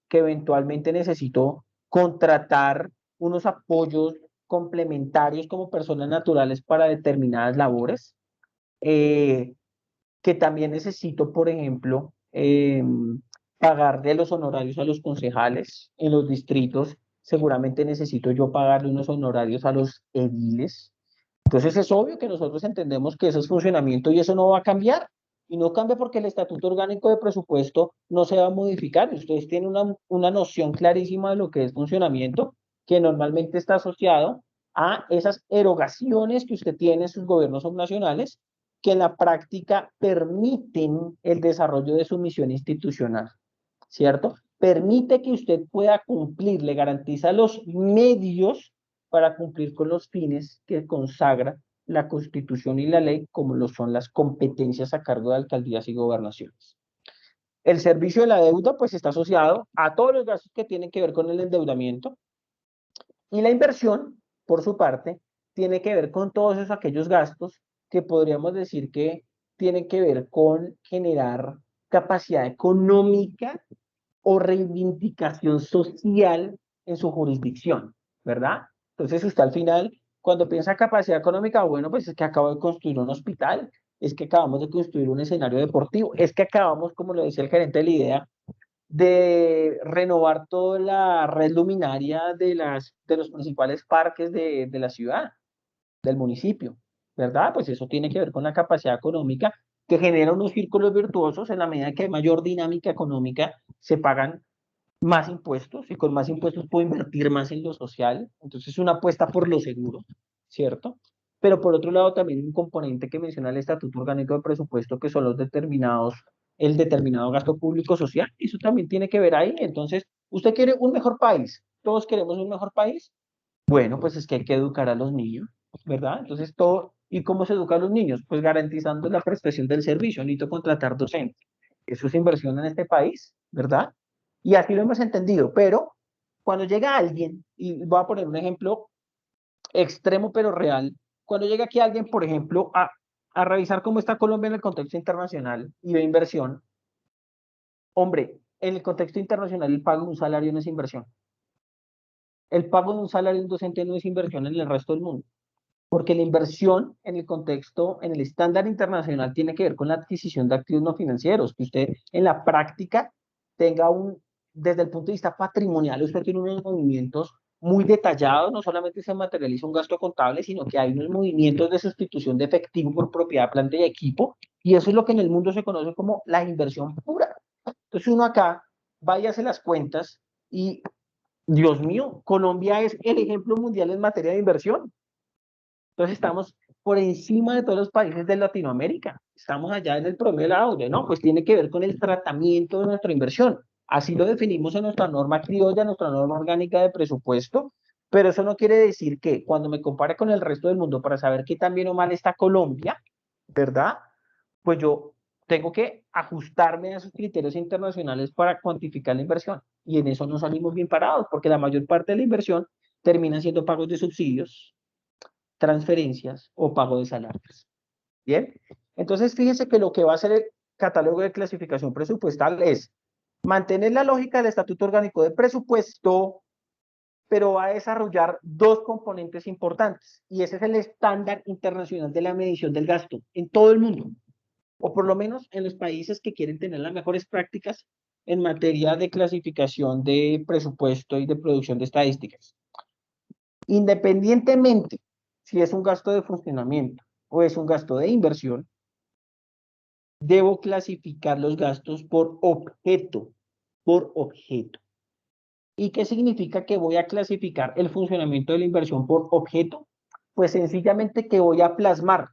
que eventualmente necesito contratar unos apoyos complementarios como personas naturales para determinadas labores, que también necesito, por ejemplo, pagarle los honorarios a los concejales en los distritos. Seguramente necesito yo pagarle unos honorarios a los ediles. Entonces es obvio que nosotros entendemos que eso es funcionamiento y eso no va a cambiar. Y no cambia porque el Estatuto Orgánico de Presupuesto no se va a modificar. Ustedes tienen una noción clarísima de lo que es funcionamiento, que normalmente está asociado a esas erogaciones que usted tiene en sus gobiernos subnacionales, que en la práctica permiten el desarrollo de su misión institucional, ¿cierto? Permite que usted pueda cumplir, le garantiza los medios para cumplir con los fines que consagra la Constitución y la ley, como lo son las competencias a cargo de alcaldías y gobernaciones. El servicio de la deuda, pues, está asociado a todos los gastos que tienen que ver con el endeudamiento, y la inversión, por su parte, tiene que ver con todos esos aquellos gastos que podríamos decir que tienen que ver con generar capacidad económica o reivindicación social en su jurisdicción, ¿verdad? Entonces usted al final, cuando piensa capacidad económica, bueno, pues es que acabo de construir un hospital, es que acabamos de construir un escenario deportivo, es que acabamos, como lo decía el gerente de la idea, de renovar toda la red luminaria de los principales parques de la ciudad, del municipio, ¿verdad? Pues eso tiene que ver con la capacidad económica que genera unos círculos virtuosos. En la medida que hay mayor dinámica económica, se pagan más impuestos y con más impuestos puedo invertir más en lo social. Entonces es una apuesta por lo seguro, ¿cierto? Pero por otro lado también un componente que menciona el Estatuto Orgánico de Presupuesto, que son los determinados, el determinado gasto público social. Eso también tiene que ver ahí. Entonces, ¿usted quiere un mejor país? ¿Todos queremos un mejor país? Bueno, pues es que hay que educar a los niños, ¿verdad? Entonces todo, ¿y cómo se educa a los niños? Pues garantizando la prestación del servicio. Necesito contratar docentes. Eso es inversión en este país, ¿verdad? Y así lo hemos entendido, pero cuando llega alguien, y voy a poner un ejemplo extremo pero real, cuando llega aquí alguien, por ejemplo, a revisar cómo está Colombia en el contexto internacional y de inversión, hombre, en el contexto internacional el pago de un salario no es inversión. El pago de un salario de un docente no es inversión en el resto del mundo, porque la inversión en el contexto, en el estándar internacional, tiene que ver con la adquisición de activos no financieros, que usted en la práctica tenga desde el punto de vista patrimonial, usted tiene unos movimientos muy detallados, no solamente se materializa un gasto contable, sino que hay unos movimientos de sustitución de efectivo por propiedad, planta y equipo, y eso es lo que en el mundo se conoce como la inversión pura. Entonces uno acá vaya a hacer las cuentas y, Dios mío, Colombia es el ejemplo mundial en materia de inversión. Entonces estamos por encima de todos los países de Latinoamérica. Estamos allá en el promedio de la OCDE, ¿no? Pues tiene que ver con el tratamiento de nuestra inversión. Así lo definimos en nuestra norma criolla, nuestra norma orgánica de presupuesto, pero eso no quiere decir que cuando me compare con el resto del mundo para saber qué tan bien o mal está Colombia, ¿verdad? Pues yo tengo que ajustarme a esos criterios internacionales para cuantificar la inversión. Y en eso no salimos bien parados, porque la mayor parte de la inversión termina siendo pagos de subsidios, transferencias o pago de salarios. Bien, entonces fíjense que lo que va a hacer el catálogo de clasificación presupuestal es mantener la lógica del Estatuto Orgánico de Presupuesto, pero va a desarrollar dos componentes importantes, y ese es el estándar internacional de la medición del gasto en todo el mundo, o por lo menos en los países que quieren tener las mejores prácticas en materia de clasificación de presupuesto y de producción de estadísticas. Independientemente si es un gasto de funcionamiento o es un gasto de inversión, debo clasificar los gastos por objeto, por objeto. ¿Y qué significa que voy a clasificar el funcionamiento de la inversión por objeto? Pues sencillamente que voy a plasmar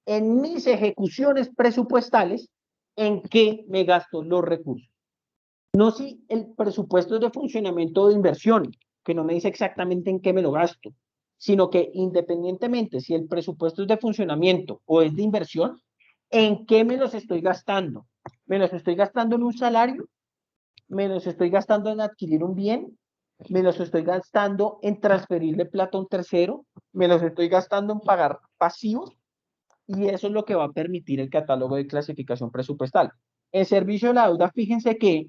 en mis ejecuciones presupuestales en qué me gasto los recursos. No si el presupuesto es de funcionamiento o de inversión, que no me dice exactamente en qué me lo gasto, sino que independientemente si el presupuesto es de funcionamiento o es de inversión, ¿en qué me los estoy gastando? ¿Me los estoy gastando en un salario? ¿Me los estoy gastando en adquirir un bien? ¿Me los estoy gastando en transferirle plata a un tercero? ¿Me los estoy gastando en pagar pasivos? Y eso es lo que va a permitir el catálogo de clasificación presupuestal. El servicio de la deuda, fíjense que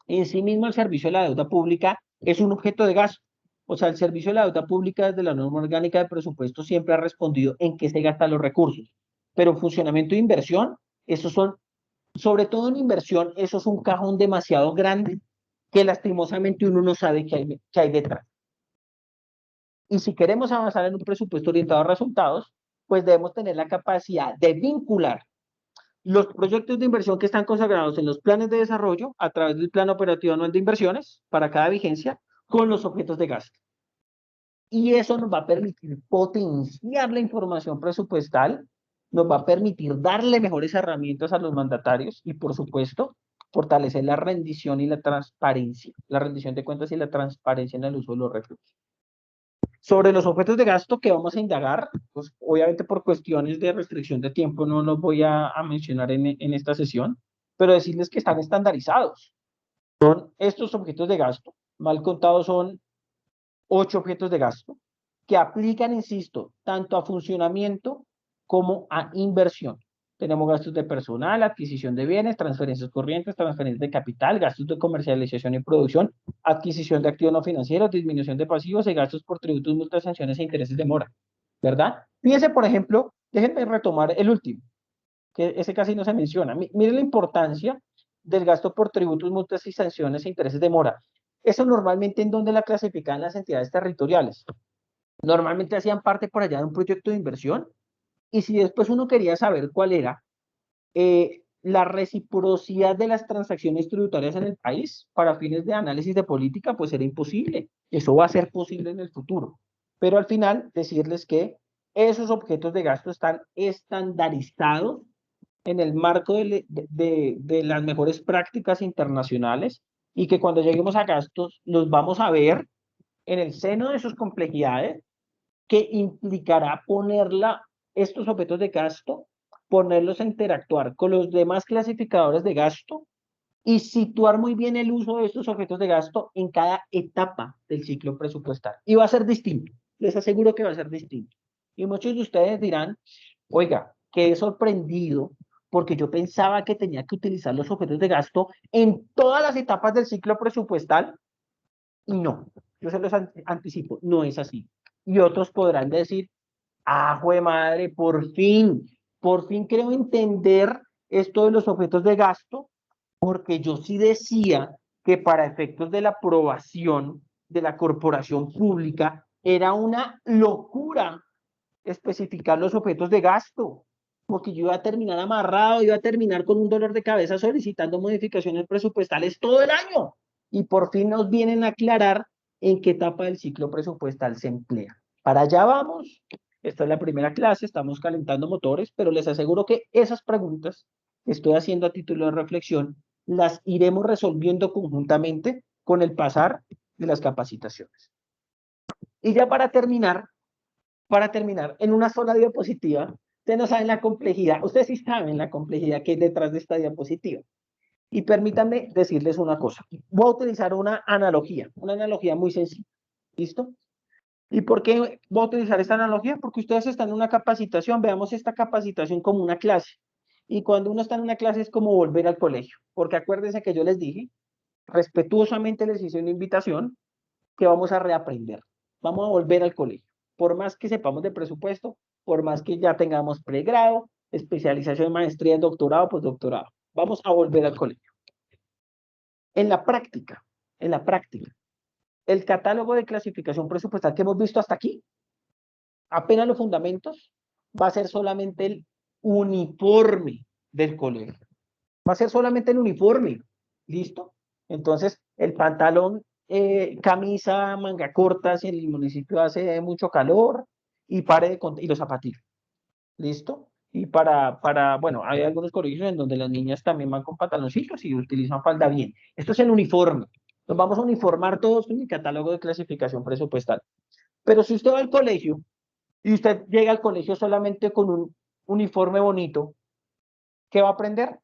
en sí mismo el servicio de la deuda pública es un objeto de gasto. O sea, el servicio de la deuda pública desde la norma orgánica de presupuesto siempre ha respondido en qué se gastan los recursos. Pero en funcionamiento de inversión, esos son, sobre todo en inversión, eso es un cajón demasiado grande que lastimosamente uno no sabe qué hay detrás. Y si queremos avanzar en un presupuesto orientado a resultados, pues debemos tener la capacidad de vincular los proyectos de inversión que están consagrados en los planes de desarrollo a través del plan operativo anual de inversiones para cada vigencia con los objetos de gasto. Y eso nos va a permitir potenciar la información presupuestal, nos va a permitir darle mejores herramientas a los mandatarios y, por supuesto, fortalecer la rendición y la transparencia, la rendición de cuentas y la transparencia en el uso de los recursos. Sobre los objetos de gasto que vamos a indagar, pues obviamente por cuestiones de restricción de tiempo no los voy a mencionar en esta sesión, pero decirles que están estandarizados. Son estos objetos de gasto, mal contados son 8 objetos de gasto, que aplican, insisto, tanto a funcionamiento como a inversión. Tenemos gastos de personal, adquisición de bienes, transferencias corrientes, transferencias de capital, gastos de comercialización y producción, adquisición de activos no financieros, disminución de pasivos y gastos por tributos, multas, sanciones e intereses de mora, ¿verdad? Fíjense, por ejemplo, déjenme retomar el último, que ese casi no se menciona. Miren la importancia del gasto por tributos, multas y sanciones e intereses de mora. Eso normalmente en donde la clasifican las entidades territoriales. Normalmente hacían parte por allá de un proyecto de inversión y si después uno quería saber cuál era la reciprocidad de las transacciones tributarias en el país para fines de análisis de política, pues era imposible. Eso va a ser posible en el futuro. Pero al final, decirles que esos objetos de gasto están estandarizados en el marco de las mejores prácticas internacionales y que cuando lleguemos a gastos los vamos a ver en el seno de sus complejidades que implicará estos objetos de gasto, ponerlos a interactuar con los demás clasificadores de gasto y situar muy bien el uso de estos objetos de gasto en cada etapa del ciclo presupuestal. Y va a ser distinto, les aseguro que va a ser distinto. Y muchos de ustedes dirán, oiga, quedé sorprendido porque yo pensaba que tenía que utilizar los objetos de gasto en todas las etapas del ciclo presupuestal. Y no, yo se los anticipo, no es así. Y otros podrán decir, ah, jue madre, por fin creo entender esto de los objetos de gasto, porque yo sí decía que para efectos de la aprobación de la corporación pública era una locura especificar los objetos de gasto, porque yo iba a terminar amarrado, iba a terminar con un dolor de cabeza solicitando modificaciones presupuestales todo el año. Y por fin nos vienen a aclarar en qué etapa del ciclo presupuestal se emplea. Para allá vamos. Esta es la primera clase, estamos calentando motores, pero les aseguro que esas preguntas que estoy haciendo a título de reflexión las iremos resolviendo conjuntamente con el pasar de las capacitaciones. Y ya para terminar, en una sola diapositiva, ustedes no saben la complejidad, ustedes sí saben la complejidad que hay detrás de esta diapositiva. Y permítanme decirles una cosa. Voy a utilizar una analogía muy sencilla. ¿Listo? ¿Y por qué voy a utilizar esta analogía? Porque ustedes están en una capacitación, veamos esta capacitación como una clase. Y cuando uno está en una clase es como volver al colegio. Porque acuérdense que yo les dije, respetuosamente les hice una invitación, que vamos a reaprender. Vamos a volver al colegio. Por más que sepamos de presupuesto, por más que ya tengamos pregrado, especialización, maestría, doctorado, postdoctorado. Vamos a volver al colegio. En la práctica, el catálogo de clasificación presupuestal que hemos visto hasta aquí, apenas los fundamentos, va a ser solamente el uniforme del colegio. Va a ser solamente el uniforme. ¿Listo? Entonces, el pantalón, camisa, manga corta, si en el municipio hace mucho calor, y los zapatillos. ¿Listo? Y bueno, hay algunos colegios en donde las niñas también van con pantaloncitos y utilizan falda bien. Esto es el uniforme. Nos vamos a uniformar todos en el catálogo de clasificación presupuestal. Pero si usted va al colegio y usted llega al colegio solamente con un uniforme bonito, ¿qué va a aprender?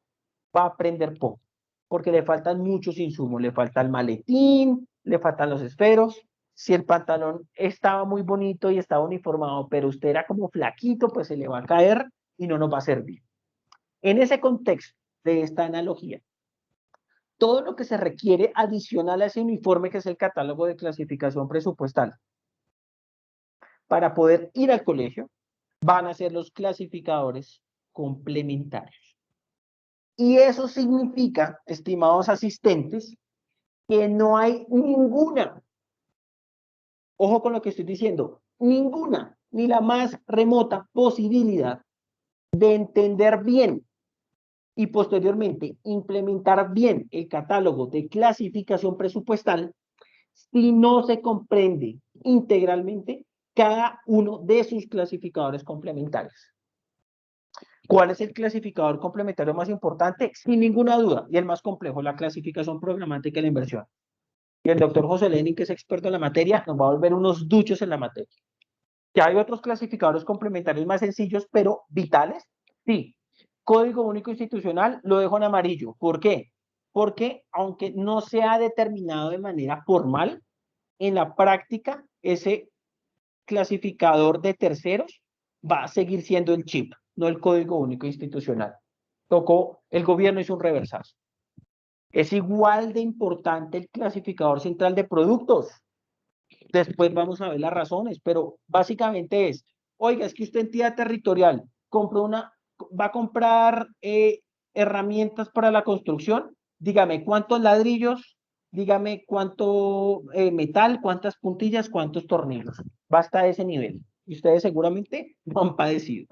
Va a aprender poco, porque le faltan muchos insumos. Le falta el maletín, le faltan los esferos. Si el pantalón estaba muy bonito y estaba uniformado, pero usted era como flaquito, pues se le va a caer y no nos va a servir. En ese contexto de esta analogía, todo lo que se requiere adicional a ese uniforme que es el catálogo de clasificación presupuestal. Para poder ir al colegio, van a ser los clasificadores complementarios. Y eso significa, estimados asistentes, que no hay ninguna, ojo con lo que estoy diciendo, ninguna, ni la más remota posibilidad de entender bien y posteriormente implementar bien el catálogo de clasificación presupuestal si no se comprende integralmente cada uno de sus clasificadores complementarios. ¿Cuál es el clasificador complementario más importante? Sin ninguna duda, y el más complejo, la clasificación programática de la inversión. Y el doctor José Lenin, que es experto en la materia, nos va a volver unos duchos en la materia. ¿Que hay otros clasificadores complementarios más sencillos, pero vitales? Sí. Código único institucional lo dejo en amarillo. ¿Por qué? Porque aunque no se ha determinado de manera formal, en la práctica ese clasificador de terceros va a seguir siendo el chip, no el código único institucional. Tocó, el gobierno hizo un reversazo. Es igual de importante el clasificador central de productos. Después vamos a ver las razones, pero básicamente es, oiga, es que usted entidad territorial va a comprar herramientas para la construcción, dígame cuántos ladrillos, dígame cuánto metal, cuántas puntillas, cuántos tornillos. Va hasta ese nivel. Y ustedes seguramente lo han padecido.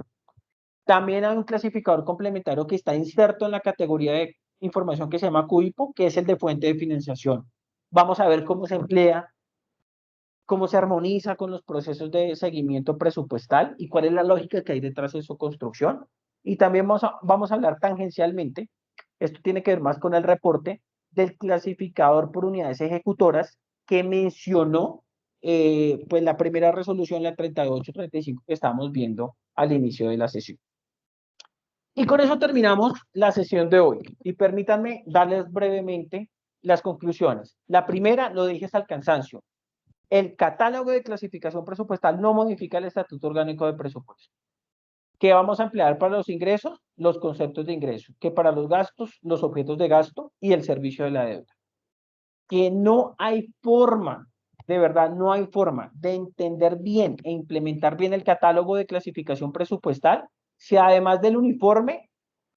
También hay un clasificador complementario que está inserto en la categoría de información que se llama CUIPO, que es el de fuente de financiación. Vamos a ver cómo se emplea, cómo se armoniza con los procesos de seguimiento presupuestal y cuál es la lógica que hay detrás de su construcción. Y también vamos a hablar tangencialmente, esto tiene que ver más con el reporte del clasificador por unidades ejecutoras que mencionó pues la primera resolución, la 3835, que estamos viendo al inicio de la sesión. Y con eso terminamos la sesión de hoy. Y permítanme darles brevemente las conclusiones. La primera, lo dije hasta el cansancio. El catálogo de clasificación presupuestal no modifica el estatuto orgánico de presupuesto. ¿Qué vamos a emplear para los ingresos? Los conceptos de ingreso. Que para los gastos, los objetos de gasto y el servicio de la deuda. Que no hay forma, de verdad, no hay forma de entender bien e implementar bien el catálogo de clasificación presupuestal si además del uniforme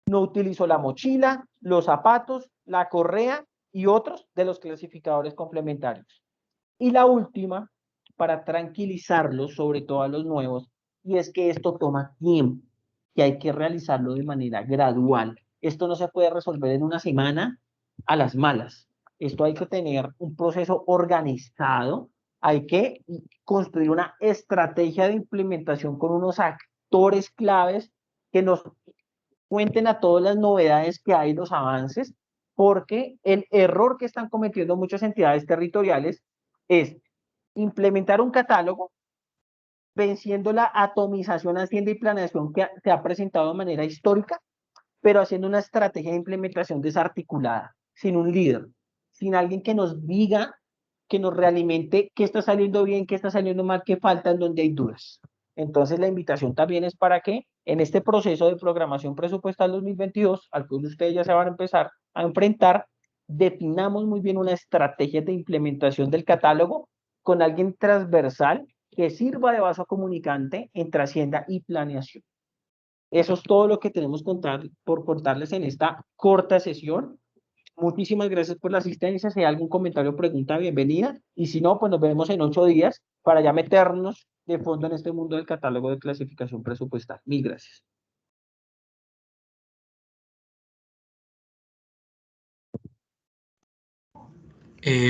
no utilizó la mochila, los zapatos, la correa y otros de los clasificadores complementarios. Y la última, para tranquilizarlos, sobre todo a los nuevos, y es que esto toma tiempo, que hay que realizarlo de manera gradual. Esto no se puede resolver en una semana a las malas. Esto hay que tener un proceso organizado, hay que construir una estrategia de implementación con unos actores claves que nos cuenten a todas las novedades que hay, los avances, porque el error que están cometiendo muchas entidades territoriales es implementar un catálogo venciendo la atomización, hacienda y planeación que se ha presentado de manera histórica, pero haciendo una estrategia de implementación desarticulada, sin un líder, sin alguien que nos diga, que nos realimente qué está saliendo bien, qué está saliendo mal, qué falta, en donde hay dudas. Entonces la invitación también es para que en este proceso de programación presupuestal 2022, al cual ustedes ya se van a empezar a enfrentar, definamos muy bien una estrategia de implementación del catálogo con alguien transversal que sirva de vaso comunicante entre Hacienda y Planeación. Eso es todo lo que tenemos por contarles en esta corta sesión. Muchísimas gracias por la asistencia. Si hay algún comentario o pregunta, bienvenida. Y si no, pues nos vemos en 8 días para ya meternos de fondo en este mundo del catálogo de clasificación presupuestal. Mil gracias.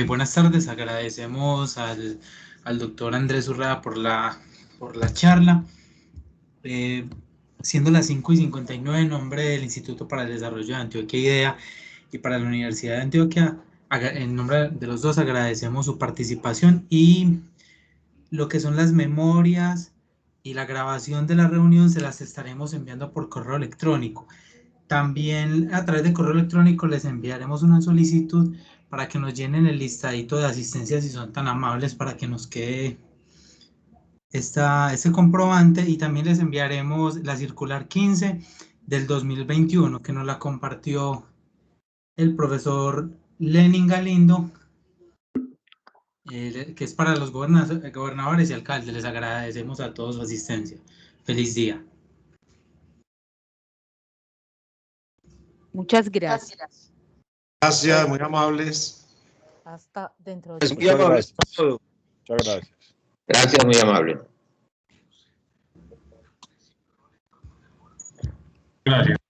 Buenas tardes, agradecemos al doctor Andrés Urrea por la charla. Siendo las 5:59, en nombre del Instituto para el Desarrollo de Antioquia IDEA y para la Universidad de Antioquia, en nombre de los dos agradecemos su participación y lo que son las memorias y la grabación de la reunión se las estaremos enviando por correo electrónico. También a través de correo electrónico les enviaremos una solicitud para que nos llenen el listadito de asistencia si son tan amables para que nos quede este comprobante, y también les enviaremos la circular 15 del 2021 que nos la compartió el profesor Lenin Galindo, que es para los gobernadores y alcaldes. Les agradecemos a todos su asistencia. Feliz día. Muchas gracias. Gracias, muy amables. Hasta dentro de Muy amable. Todo. Muchas gracias. Gracias, muy amable. Gracias.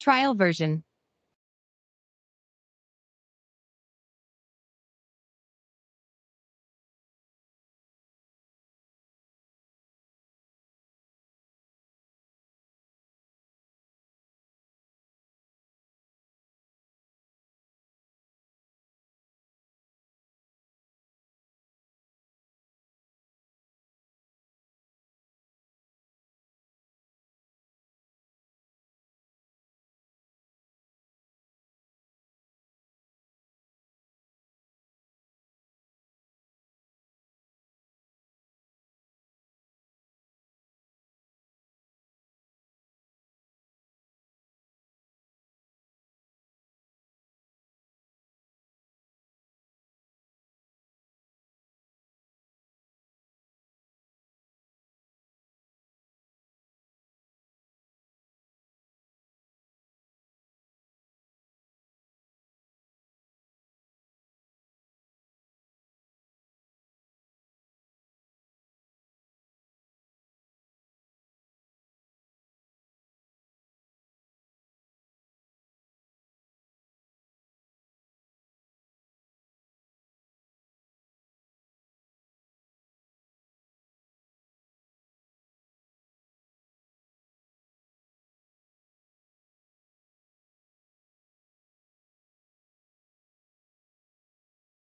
Trial version.